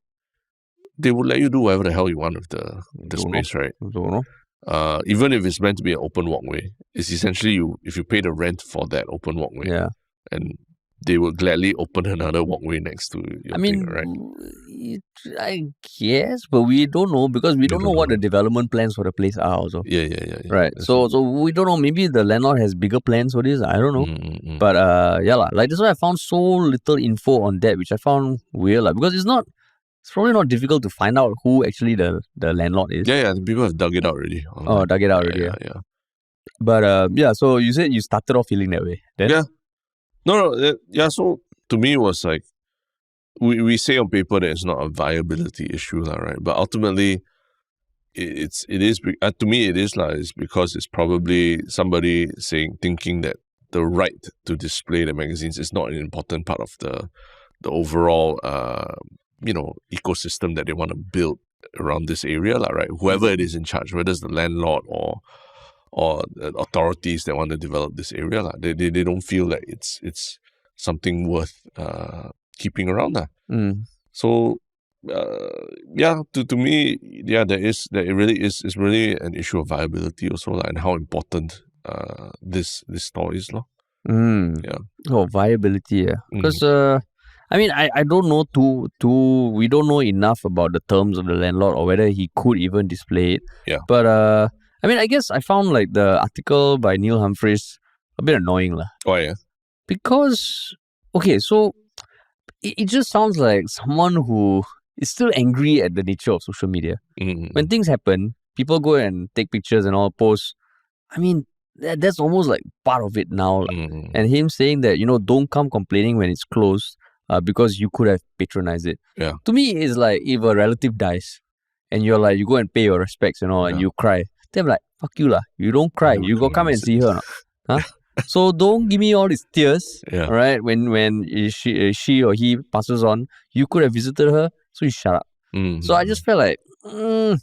They would let you do whatever the hell you want with the space, right? Don't know. Even if it's meant to be an open walkway, it's essentially if you pay the rent for that open walkway, and they will gladly open another walkway next to your thing, right? I guess, but we don't know because we don't know what the development plans for the place are also. Yeah. Right. So we don't know. Maybe the landlord has bigger plans for this. I don't know. But like that's why I found so little info on that, which I found weird, because it's probably not difficult to find out who actually the landlord is. Yeah. People have dug it out already. Oh, dug it out already. Yeah. But so you said you started off feeling that way. Then? Yeah. No. Yeah. So to me, it was like we say on paper that it's not a viability issue, right? But ultimately, it is. To me, it is It's because it's probably somebody thinking that the right to display the magazines is not an important part of the overall ecosystem that they want to build around this area, right? Whoever it is in charge, whether it's the landlord or the authorities that want to develop this area, they don't feel like it's something worth keeping around. So to me, it really is. It's really an issue of viability also, and how important this store is, Yeah. Oh, viability, because I mean, I don't know we don't know enough about the terms of the landlord or whether he could even display it. Yeah. But I mean, I guess I found like the article by Neil Humphreys a bit annoying, Oh yeah. Because so it just sounds like someone who is still angry at the nature of social media. When things happen, people go and take pictures and all, post. I mean, that's almost like part of it now. And him saying that, don't come complaining when it's closed because you could have patronized it. Yeah. To me, it's like if a relative dies and you're like, you go and pay your respects, and you cry. Then I'm like, fuck you lah. You don't cry. You go come and see her. Huh? So don't give me all these tears, all right? When she or he passes on, you could have visited her, so you shut up. So I just felt like, and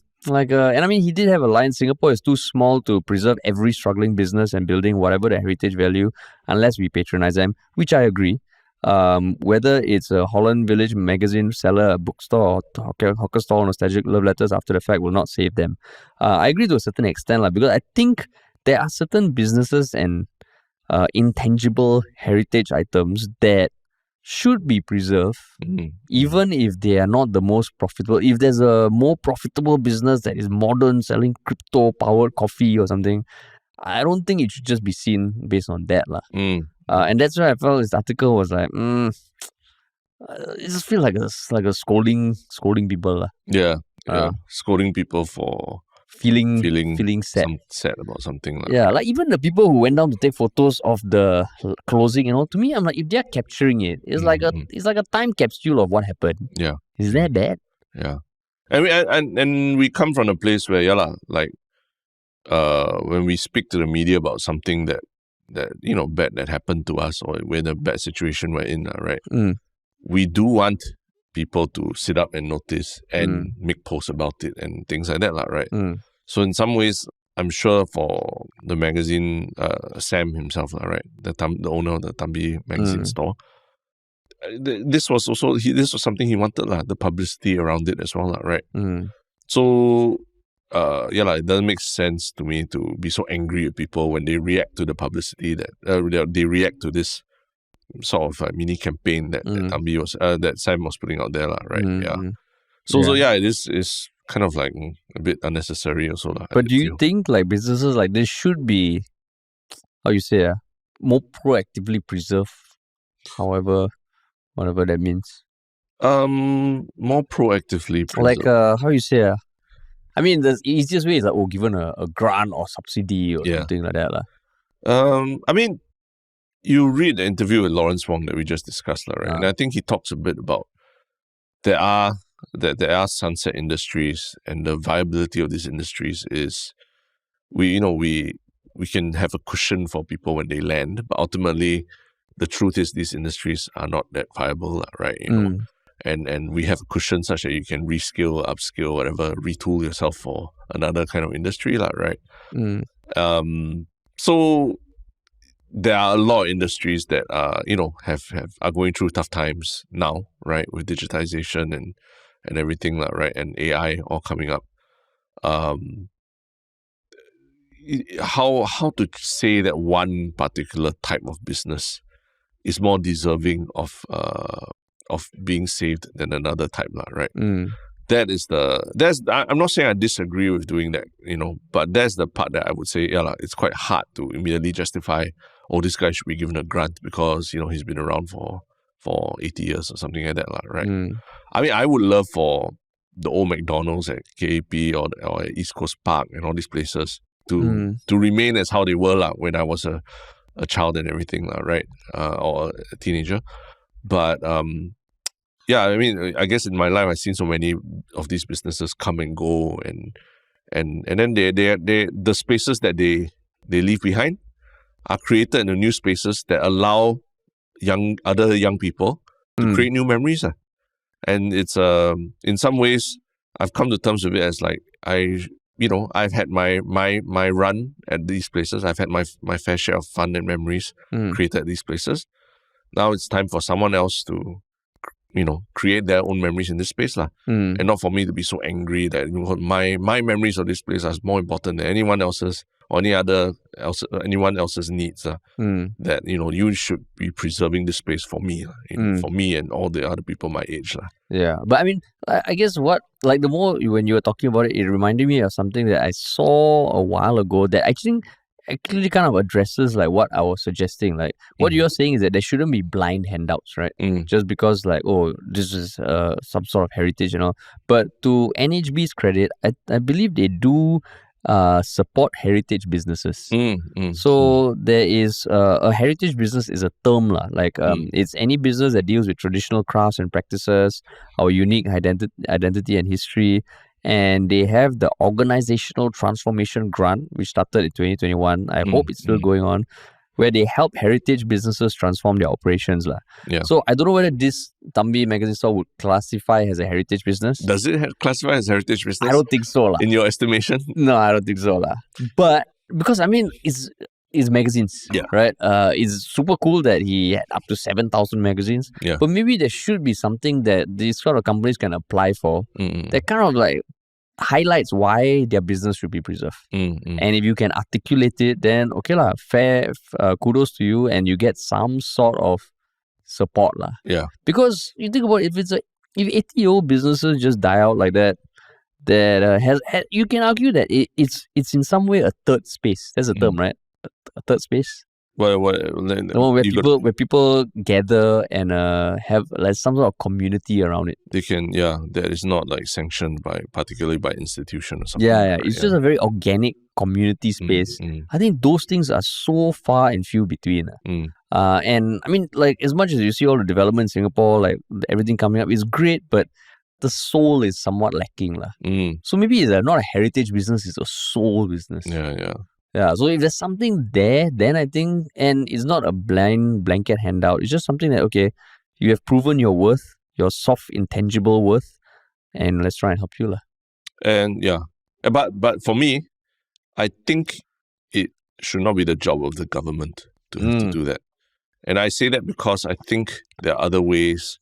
I mean, he did have a line: Singapore is too small to preserve every struggling business and building whatever the heritage value, unless we patronize them, which I agree. Whether it's a Holland Village magazine seller, a bookstore, or hawker stall, nostalgic love letters after the fact will not save them. I agree to a certain extent, because I think there are certain businesses and intangible heritage items that should be preserved, even if they are not the most profitable. If there's a more profitable business that is modern, selling crypto-powered coffee or something, I don't think it should just be seen based on that. And that's why I felt this article was like, it just feels like a scolding people. Yeah. Scolding people for feeling sad. Sad about something. Like even the people who went down to take photos of the closing, to me, I'm like, if they're capturing it, it's like a time capsule of what happened. Yeah. Is that bad? Yeah. And we come from a place where, when we speak to the media about something that bad that happened to us, or we're in a bad situation we're in, right? We do want people to sit up and notice and make posts about it and things like that, right? So in some ways, I'm sure for the magazine, Sam himself, right, the owner of the Thambi Magazine Store, this was something he wanted, the publicity around it as well, right? So it doesn't make sense to me to be so angry at people when they react to the publicity that they react to this sort of mini campaign that Thambi was that Sam was putting out there, right? It is kind of like a bit unnecessary also. But do you think like businesses like this should be, how you say, more proactively preserved, whatever that means? More proactively preserved. Like, how you say, I mean, the easiest way is like, given a grant or subsidy or something like that. I mean, you read the interview with Lawrence Wong that we just discussed, right? And I think he talks a bit about there are sunset industries, and the viability of these industries is we can have a cushion for people when they land, but ultimately the truth is these industries are not that viable, right? And we have a cushion such that you can reskill, upskill, whatever, retool yourself for another kind of industry, right? So there are a lot of industries that are going through tough times now, right? With digitization and everything, right? And AI all coming up. How to say that one particular type of business is more deserving of being saved than another type, right? I'm not saying I disagree with doing that, but that's the part that I would say, it's quite hard to immediately justify, this guy should be given a grant because, he's been around for 80 years or something like that, right? I mean, I would love for the old McDonald's at KAP or at East Coast Park and all these places to remain as how they were when I was a child and everything, right? Or a teenager. But I mean, I guess in my life I've seen so many of these businesses come and go, and then they the spaces that they leave behind are created in the new spaces that allow other young people to create new memories. And it's in some ways I've come to terms with it as like I've had my run at these places. I've had my fair share of fun and memories created at these places. Now it's time for someone else to create their own memories in this space, and not for me to be so angry that my memories of this place are more important than anyone else's or anyone else's needs. That you should be preserving this space for me, for me and all the other people my age. Yeah, but I mean, I guess the more when you were talking about it, it reminded me of something that I saw a while ago that I think actually kind of addresses like what I was suggesting. Like what you're saying is that there shouldn't be blind handouts, right? Just because this is some sort of heritage, But to NHB's credit, I believe they do support heritage businesses. So there is a heritage business is a term it's any business that deals with traditional crafts and practices, our unique identity and history. And they have the Organizational Transformation Grant, which started in 2021. I hope it's still going on, where they help heritage businesses transform their operations. So I don't know whether this Thambi Magazine Store would classify as a heritage business. Does it classify as a heritage business? I don't think so. In your estimation? No, I don't think so. But because, I mean, it's magazines, right? It's super cool that he had up to 7,000 magazines. But maybe there should be something that these sort of companies can apply for that kind of highlights why their business should be preserved. And if you can articulate it, then okay fair kudos to you, and you get some sort of support because you think about it, if 80-year-old businesses just die out like that, you can argue that it's in some way a third space. That's a term, right? A third space. Where people gather and have some sort of community around it. They can, that is not sanctioned particularly by institution or something. Right? It's just a very organic community space. I think those things are so far and few between. And I mean, as much as you see all the development in Singapore, everything coming up is great, but the soul is somewhat lacking. So maybe it's not a heritage business, it's a soul business. Yeah, so if there's something there, then I think, and it's not a blind blanket handout, it's just something that, okay, you have proven your worth, your soft, intangible worth, and let's try and help you. And but for me, I think it should not be the job of the government to have to do that. And I say that because I think there are other ways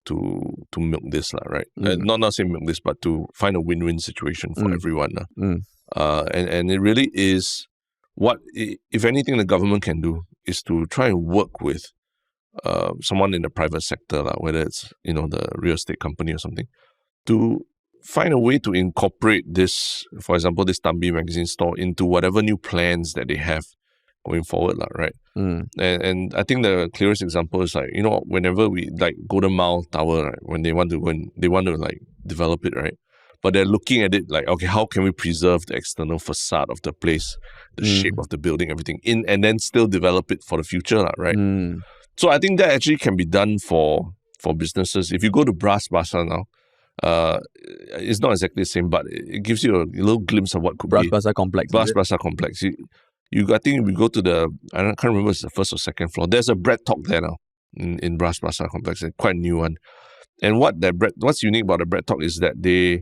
to milk this, right? Not saying milk this, but to find a win-win situation for everyone. And it really is, what, if anything, the government can do is to try and work with someone in the private sector, whether it's the real estate company or something, to find a way to incorporate this, for example, this Thambi Magazine Store into whatever new plans that they have going forward, right? And I think the clearest example is like, whenever we like Golden Mile Tower, right, when they want to like develop it, right? But they're looking at it like, okay, how can we preserve the external facade of the place, the shape of the building, everything and then still develop it for the future, right? So I think that actually can be done for businesses. If you go to Bras Basah now, it's not exactly the same, but it gives you a little glimpse of what could Bras be. Basah Complex. Bras Basah Complex. I think we go to I can't remember if it's the first or second floor. There's a bread talk there now in Bras Basah Complex, a quite new one. And what's unique about the bread talk is that they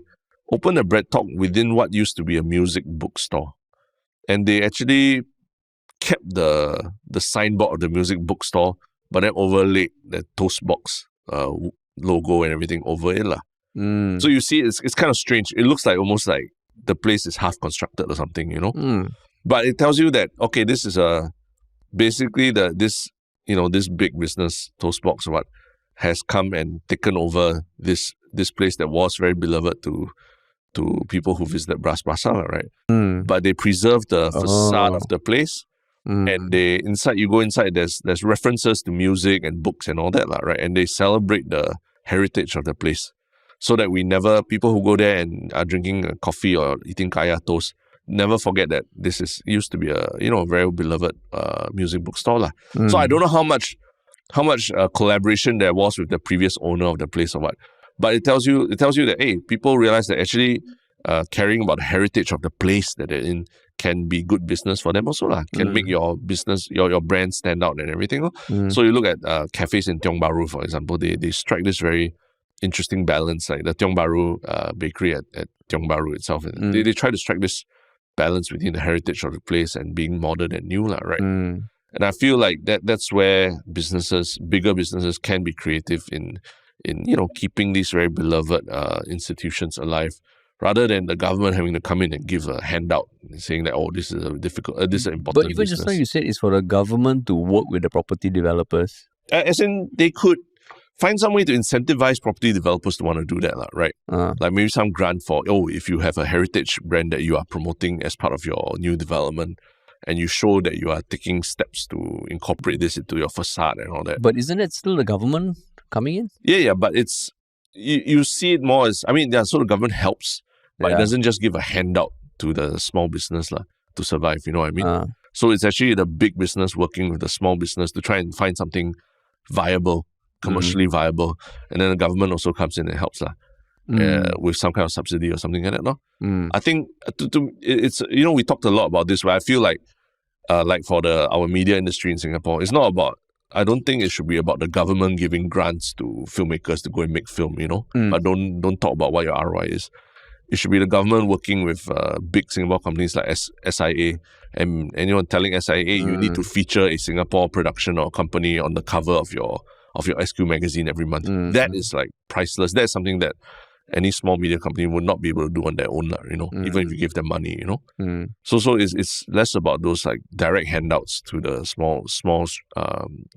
opened a bread talk within what used to be a music bookstore. And they actually kept the signboard of the music bookstore, but then overlaid the Toastbox logo and everything over it. So you see, it's kind of strange. It looks like almost like the place is half constructed or something, But it tells you that, okay, this is basically this big business, Toastbox or what, has come and taken over this place that was very beloved to people who visited Bras Basah, right? But they preserve the facade of the place. And you go inside, there's references to music and books and all that, right? And they celebrate the heritage of the place. So that people who go there and are drinking coffee or eating kaya toast, never forget that this used to be a very beloved music bookstore. So I don't know how much collaboration there was with the previous owner of the place or what. But it tells you that, hey, people realize that actually caring about the heritage of the place that they're in can be good business for them also. Can make your business, your brand stand out and everything. So you look at cafes in Tiong Bahru, for example, they strike this very interesting balance, like the Tiong Bahru bakery at Tiong Bahru itself. They try to strike this balance between the heritage of the place and being modern and new, right? And I feel like that's where bigger businesses can be creative in keeping these very beloved institutions alive, rather than the government having to come in and give a handout saying that, this is this is an important But even business. just now you said it's for the government to work with the property developers. As in, they could find some way to incentivize property developers to want to do that, right? Like maybe some grant for, if you have a heritage brand that you are promoting as part of your new development, and you show that you are taking steps to incorporate this into your facade and all that. But isn't it still the government coming in? Yeah, but it's, you see it more as, so the government helps, but it doesn't just give a handout to the small business to survive, you know what I mean? So it's actually the big business working with the small business to try and find something viable, commercially viable, and then the government also comes in and helps with some kind of subsidy or something like that. No, I think it's we talked a lot about this, where I feel like for our media industry in Singapore, it's not about. I don't think it should be about the government giving grants to filmmakers to go and make film. But don't talk about what your ROI is. It should be the government working with big Singapore companies like SIA and telling SIA, you need to feature a Singapore production or company on the cover of your SQ magazine every month. That is like priceless. That's something that any small media company would not be able to do on their own, even if you give them money, So it's less about those like direct handouts to the small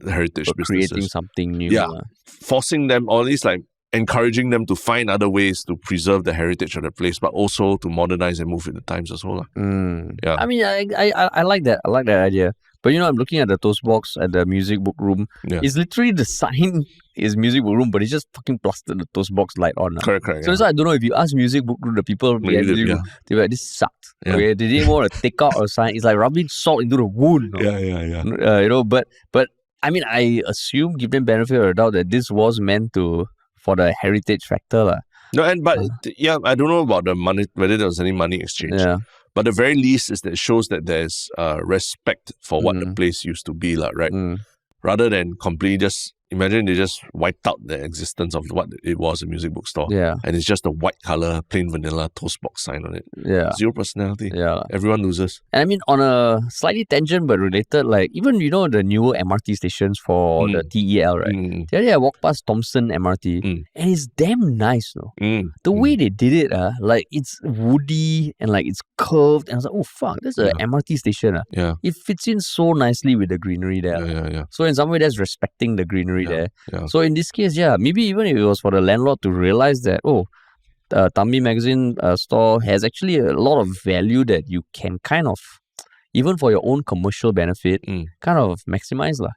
heritage businesses. Creating something new. Yeah, forcing them, or at least like encouraging them to find other ways to preserve the heritage of the place, but also to modernize and move with the times as well. Yeah. I mean, I like that. I like that idea. But I'm looking at the Toastbox at the music book room. Yeah. It's literally the sign is music book room, but it's just fucking plastered the Toastbox light on. Correct. So that's why I don't know if you ask music book room, the people they're like, this sucks. Yeah. Okay, they didn't want to take out a sign. It's like rubbing salt into the wound. Yeah. But I mean, I assume, give them benefit of the doubt, that this was meant for the heritage factor. No, I don't know about the money, whether there was any money exchange. Yeah. But the very least is that it shows that there's respect for what the place used to be, right? Rather than completely just, imagine they just wiped out the existence of what it was, a music bookstore. Yeah. And it's just a white color, plain vanilla Toastbox sign on it. Yeah. Zero personality. Yeah. Everyone loses. And I mean, on a slightly tangent but related, like even, the newer MRT stations for the TEL, right? The other day I walked past Thomson MRT and it's damn nice, The way they did it, like it's woody and like it's curved. And I was like, oh fuck, that's an MRT station. Yeah. It fits in so nicely with the greenery there. Yeah. So in some way that's respecting the greenery there. Yeah. So in this case, maybe even if it was for the landlord to realize that, Thambi Magazine Store has actually a lot of value that you can kind of, even for your own commercial benefit, kind of maximize lah.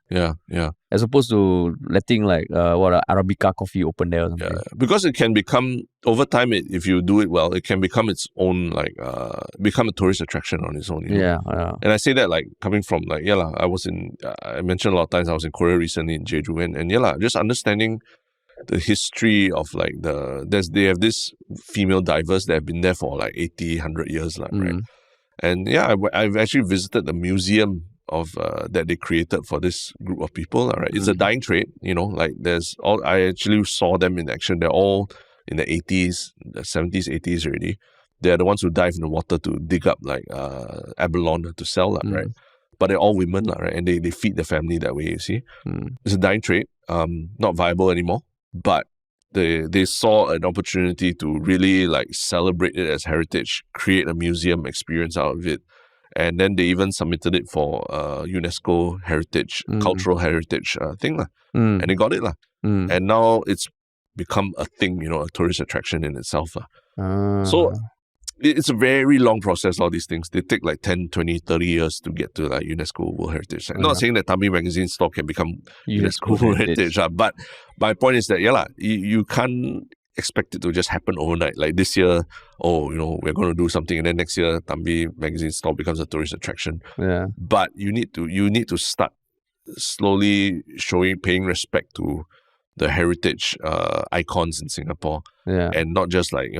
Yeah. As opposed to letting like Arabica coffee open there or something. Yeah, because it can become, over time, if you do it well, it can become its own, become a tourist attraction on its own. Yeah. And I say that like coming from like, I mentioned a lot of times I was in Korea recently in Jeju, and just understanding the history of like they have this female divers that have been there for like 80, 100 years, right? And I've actually visited the museum of that they created for this group of people. Right, it's a dying trade. Like I actually saw them in action. They're all in the 80s, the 70s, 80s already. They're the ones who dive in the water to dig up like abalone to sell, right? But they're all women, right? And they feed the family that way. You see, it's a dying trade. Not viable anymore. But they saw an opportunity to really like celebrate it as heritage, create a museum experience out of it. And then they even submitted it for UNESCO heritage, cultural heritage thing. And they got it. And now it's become a thing, a tourist attraction in itself. So it's a very long process, all these things. They take like 10, 20, 30 years to get to like UNESCO World Heritage. I'm not saying that Thambi Magazine Store can become UNESCO World Heritage. But my point is that, you can't expect it to just happen overnight. Like this year, we're going to do something, and then next year, Thambi Magazine Store becomes a tourist attraction. Yeah. But you need to start slowly paying respect to the heritage icons in Singapore, and not just like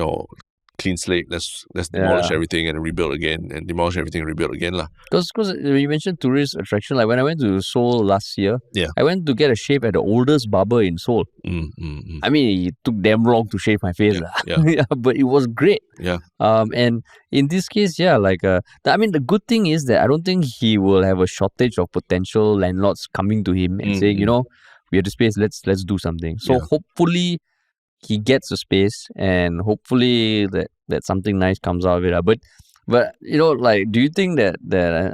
clean slate. Let's demolish everything and rebuild again, and demolish everything and rebuild again lah. Because you mentioned tourist attraction. Like when I went to Seoul last year, I went to get a shave at the oldest barber in Seoul. I mean, it took damn long to shave my face, but it was great. Yeah. And in this case, the good thing is that I don't think he will have a shortage of potential landlords coming to him and saying, we have the space, let's do something. So hopefully he gets a space, and hopefully that something nice comes out of it. But do you think that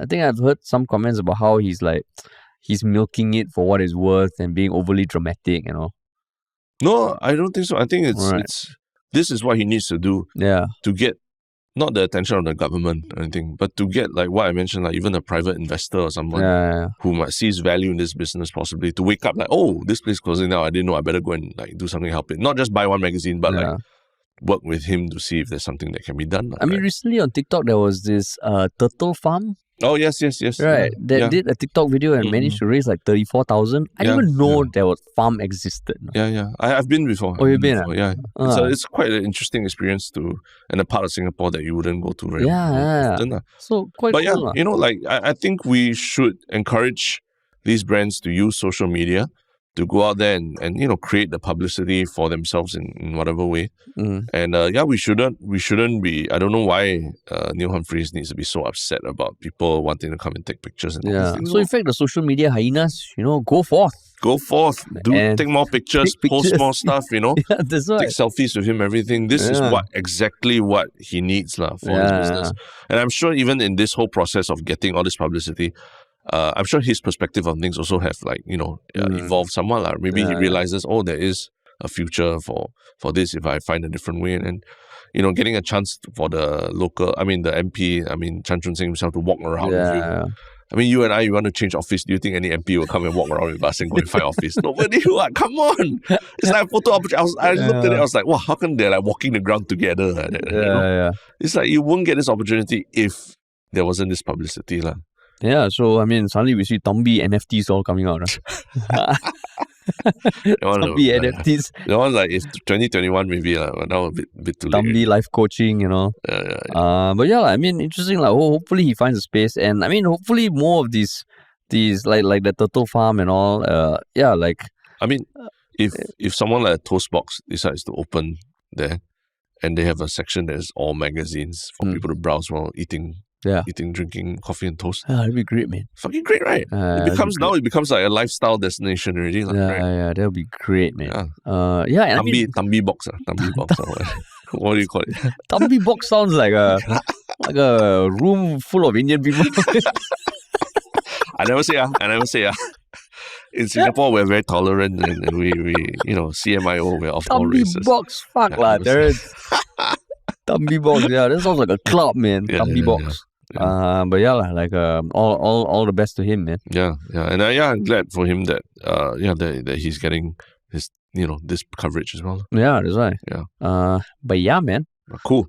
I think I've heard some comments about how he's milking it for what it's worth and being overly dramatic, No, I don't think so. I think this is what he needs to do to get not the attention of the government or anything, but to get like what I mentioned, like even a private investor or someone who might sees value in this business, possibly to wake up like, this place closing now, I didn't know, I better go and like do something to help it. Not just buy one magazine, but like work with him to see if there's something that can be done. I mean, recently on TikTok there was this turtle farm. Oh yes. Right, that did a TikTok video and managed to raise like 34,000. I didn't even know there was farm existed. Yeah. I've been before. Oh, you've been? Yeah. It's quite an interesting experience and a part of Singapore that you wouldn't go to very often. So quite cool. I think we should encourage these brands to use social media to go out there and create the publicity for themselves in whatever way. And we shouldn't be, I don't know why Neil Humphreys needs to be so upset about people wanting to come and take pictures and all these things. So in fact, the social media hyenas, go forth. Take more pictures, post more stuff, that's right. Take selfies with him, everything. This is exactly what he needs for his business. And I'm sure even in this whole process of getting all this publicity, I'm sure his perspective on things also have evolved somewhat. Maybe he realizes, there is a future for this if I find a different way. And getting a chance for the MP, Chan Chun Sing himself to walk around with you. I mean, you and I, you want to change office. Do you think any MP will come and walk around with us and go and find office? Nobody. Come on. It's like a photo opportunity. I looked at it, I was like, wow, how come they're like walking the ground together? It's like you won't get this opportunity if there wasn't this publicity. Yeah, so I mean, suddenly we see Thambi NFTs all coming out. Thambi NFTs. That one like if 2021 maybe now a bit too late. Thambi life coaching, But I mean, interesting. Hopefully he finds a space, and I mean, hopefully more of these like the turtle farm and all. I mean, if someone like a Toastbox decides to open there, and they have a section that is all magazines for people to browse while eating, drinking coffee and toast. That'd be great, man. Fucking great, right? It becomes like a lifestyle destination already. Right? That'll be great, man. Thambi box. What do you call it? Thambi box sounds like a room full of Indian people. I never say. In Singapore, we're very tolerant and we CMIO, we're off all races. Thambi box, fuck lah, Terrence. Thambi box, yeah, that sounds like a club, man. Yeah, Thambi yeah, box. But yeah, like all the best to him, man. Yeah, and I'm glad for him that that he's getting his this coverage as well. Yeah, that's right. Yeah. But yeah, man. Cool.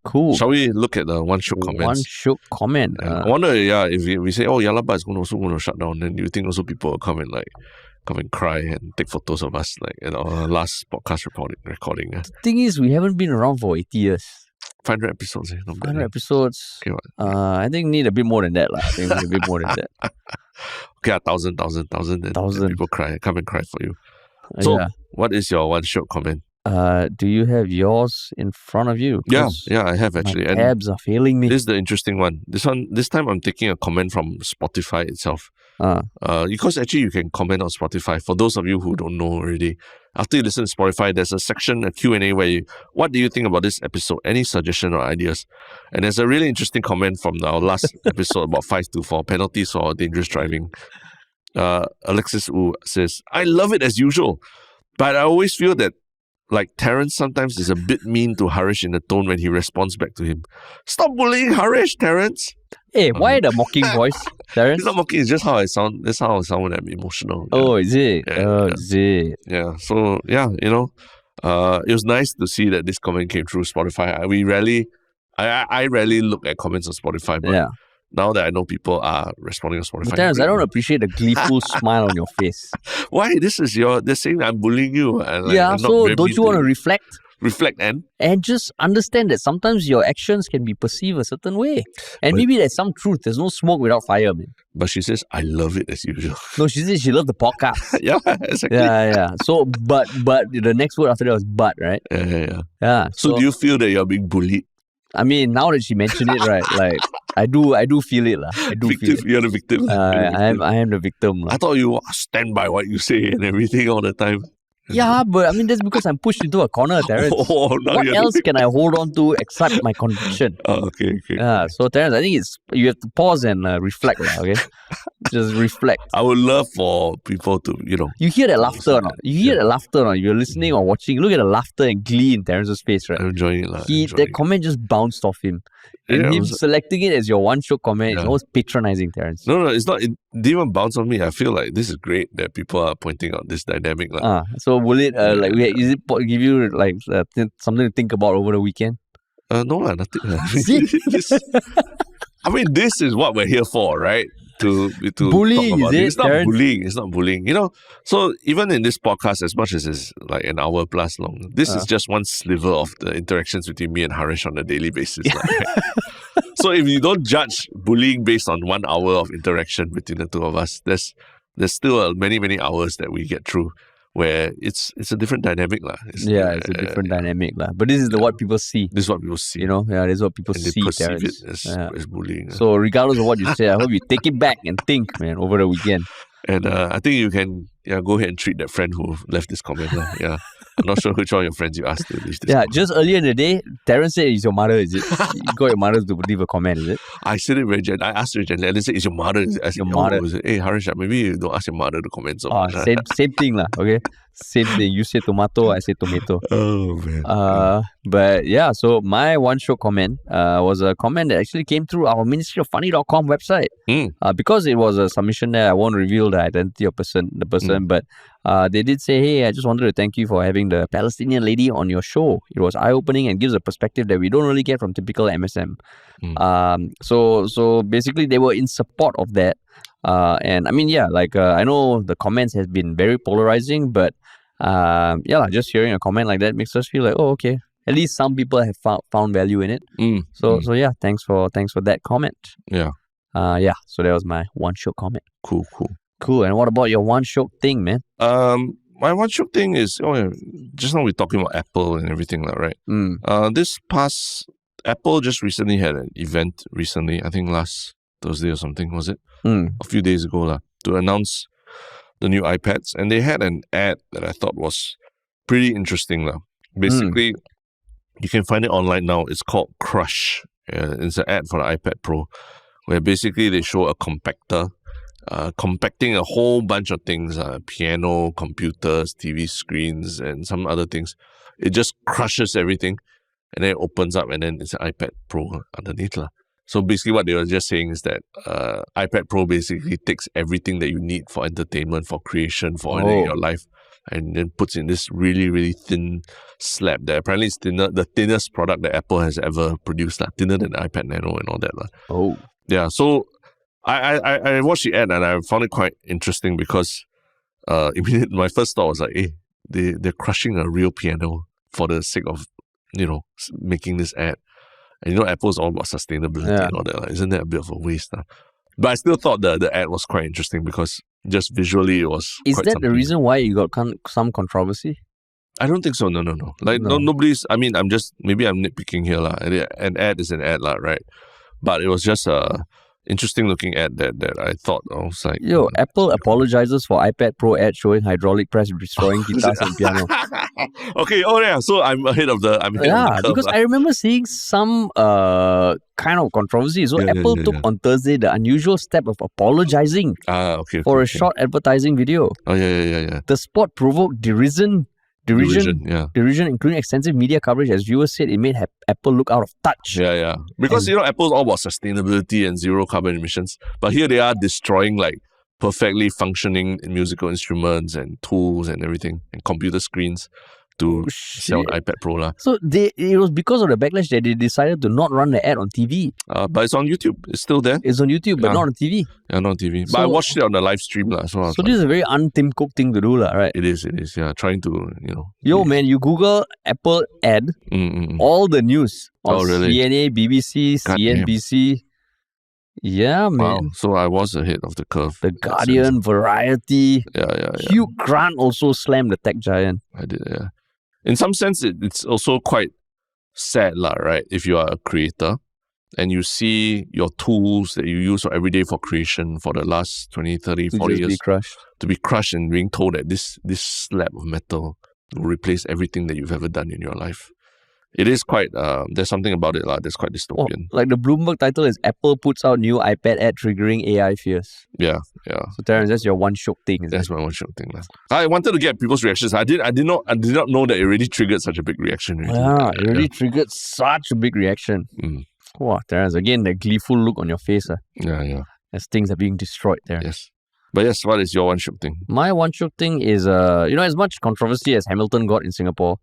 Cool. Shall we look at the one Shiok comments? One Shiok comment. I wonder, if we say, oh, Yalaba is also going to shut down, then you think also people will come and cry and take photos of us like in our last podcast recording. The thing is, we haven't been around for 80 years. 500 episodes, not bad. 500 episodes. Okay, what? I think need a bit more than that. I think need a bit more than that. Okay, 1,000, and people come and cry for you. So, what is your one Shiok comment? Do you have yours in front of you? Yeah, I have actually. My tabs are failing me. This is the interesting one. This time I'm taking a comment from Spotify itself. Because actually you can comment on Spotify. For those of you who don't know already, after you listen to Spotify, there's a section, a Q&A where what do you think about this episode? Any suggestion or ideas? And there's a really interesting comment from our last episode about 524, penalties for dangerous driving. Alexis Wu says, I love it as usual, but I always feel that like Terence sometimes is a bit mean to Harish in the tone when he responds back to him. Stop bullying Harish, Terence. Hey, why the mocking voice, Terence? It's not mocking, it's just how I sound. That's how I sound when I'm emotional. Yeah. Oh, is it? Is it? Yeah. So it was nice to see that this comment came through Spotify. I rarely look at comments on Spotify, but now that I know people are responding on Spotify. But Terence, I don't appreciate the gleeful smile on your face. Why? They're saying I'm bullying you. So don't you want to reflect? Reflect and just understand that sometimes your actions can be perceived a certain way. And maybe there's some truth. There's no smoke without fire, man. But she says, I love it as usual. No, she says she loves the podcast. Yeah, exactly. Yeah. So, but the next word after that was but, right? Yeah. So do you feel that you're being bullied? I mean, now that she mentioned it, right? Like, I do feel it, lah. Feel it. You're the victim. I am the victim, lah. I thought you stand by what you say and everything all the time. Yeah, but I mean, that's because I'm pushed into a corner, Terence. What else can I hold on to except my conviction? Oh, okay. Yeah, so Terence, I think you have to pause and reflect, okay? Just reflect. I would love for people to, You hear that laughter or not? You hear that laughter or not? You're listening or watching. Look at the laughter and glee in Terence's face, right? I'm enjoying it. That comment just bounced off him. And him selecting it as your one Shiok comment is almost patronizing, Terence. No, it's not. It didn't even bounce on me. I feel like this is great that people are pointing out this dynamic. So will it, give you like something to think about over the weekend? No, nothing. I mean, this is what we're here for, right? To bullying, talk about is it? It's not bullying. So even in this podcast, as much as it's like an hour plus long, this is just one sliver of the interactions between me and Harish on a daily basis. Right? So if you don't judge bullying based on 1 hour of interaction between the two of us, there's still many hours that we get through where it's a different dynamic. It's a different dynamic. But this is what people see. This is what people see. This is what people see. They perceive it as bullying. So regardless of what you say, I hope you take it back and think, man, over the weekend. And I think you can go ahead and treat that friend who left this comment. Yeah. I'm not sure which one of your friends you asked to leave this comment. Just earlier in the day, Terence said it's your mother, is it? You got your mother to leave a comment, is it? I said it very gently. I asked her gently. I didn't say it's your mother. Your mother. Hey, Harish, maybe you don't ask your mother to comment so much. Same thing, okay? Same thing. You say tomato, I say tomato. Oh, man. But yeah, so my one Shiok comment was a comment that actually came through our ministryofunny.com website. Because it was a submission there, I won't reveal the identity of the person, but they did say, hey, I just wanted to thank you for having the Palestinian lady on your show. It was eye-opening and gives a perspective that we don't really get from typical MSM. So basically they were in support of that. And I mean, I know the comments has been very polarizing, but just hearing a comment like that makes us feel like, oh, okay, at least some people have found value in it. So thanks for that comment. So that was my one Shiok comment. Cool. And what about your one Shiok thing, man? My one Shiok thing is, just now we're talking about Apple and everything, right? This past Apple just recently had an event I think last Thursday or something, was it? A few days ago, to announce the new iPads. And they had an ad that I thought was pretty interesting. Basically, you can find it online now. It's called Crush. It's an ad for the iPad Pro, where basically they show a compactor compacting a whole bunch of things, piano, computers, TV screens, and some other things. It just crushes everything. and then it opens up, and then it's an iPad Pro underneath. So basically what they were just saying is that iPad Pro basically takes everything that you need for entertainment, for creation, for anything in your life, and then puts in this really, really thin slab that apparently is the thinnest product that Apple has ever produced, thinner than the iPad Nano and all that. Oh. Yeah, so I watched the ad and I found it quite interesting because immediately my first thought was like, hey, they're crushing a real piano for the sake of, making this ad. And Apple's all about sustainability and all that. Isn't that a bit of a waste? But I still thought the ad was quite interesting because just visually it was Is quite that something. the reason why you got some controversy? I don't think so. No. Nobody's, maybe I'm nitpicking here. An ad is an ad, right? But it was just a interesting looking ad that I thought I was like... Apple apologizes for iPad Pro ad showing hydraulic press destroying guitars and piano. Okay, so I'm ahead of the curve, because I remember seeing some kind of controversy. So Apple took on Thursday the unusual step of apologizing for a short advertising video. Oh, yeah. The spot provoked derision, including extensive media coverage, as viewers said it made Apple look out of touch. Yeah. Because, Apple's all about sustainability and zero carbon emissions. But here they are destroying perfectly functioning musical instruments and tools and everything and computer screens to sell an iPad Pro. So it was because of the backlash that they decided to not run the ad on TV. But it's on YouTube. It's still there. It's on YouTube, but not on TV. Yeah, not on TV. But I watched it on the live stream. So this is a very un-Tim Cook thing to do, right? It is, yeah. Trying to, man, you Google Apple ad, all the news on CNA, BBC, CNBC. Yeah, man. Wow. So I was ahead of the curve. The Guardian, Variety. Yeah. Hugh Grant also slammed the tech giant. I did, yeah. In some sense, it's also quite sad, right? If you are a creator and you see your tools that you use every day for creation for the last 20, 30, 40 years to be crushed and being told that this slab of metal will replace everything that you've ever done in your life. It is quite, there's something about it that's quite dystopian. Like the Bloomberg title is Apple puts out new iPad ad triggering AI fears. Yeah. So Terence, that's your one Shiok thing. That's my one Shiok thing. I wanted to get people's reactions. I did not know that it really triggered such a big reaction. It really triggered such a big reaction. Wow, Terence, again, the gleeful look on your face. Yeah. As things are being destroyed there. Yes. But yes, what is your one Shiok thing? My one Shiok thing is, as much controversy as Hamilton got in Singapore,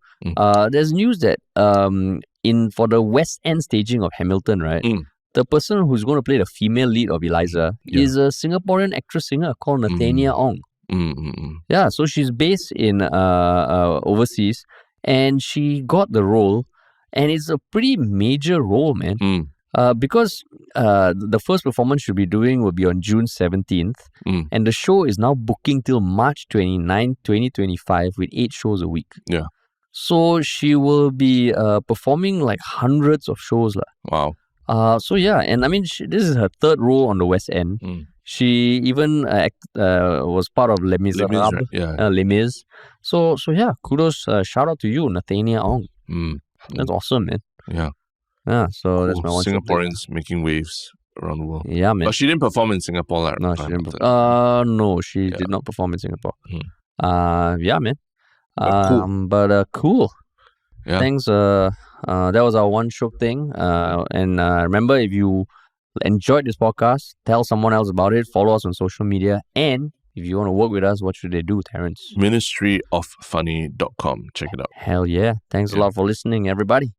there's news that for the West End staging of Hamilton, right, the person who's going to play the female lead of Eliza is a Singaporean actress-singer called Nathania Ong. Yeah, so she's based in overseas, and she got the role, and it's a pretty major role, man. Because the first performance she'll be doing will be on June 17th, and the show is now booking till March 29, 2025 with 8 shows a week. Yeah. So she will be performing like hundreds of shows. Wow. So yeah, and I mean, this is her third role on the West End. She even was part of Les Miserables. Right? Yeah. Les Mis. So yeah, kudos, shout out to you, Nathania Ong. That's awesome, man. Yeah. Yeah, so that's my one. Singaporeans making waves around the world. Yeah, man. But she didn't perform in Singapore, right? No, she didn't. No, she did not perform in Singapore. Yeah, man. But cool. Yeah. Thanks. That was our one Shiok thing. And remember, if you enjoyed this podcast, tell someone else about it. Follow us on social media. And if you want to work with us, what should they do, Terence? ministryoffunny.com. Check it out. Hell yeah. Thanks a lot for listening, everybody.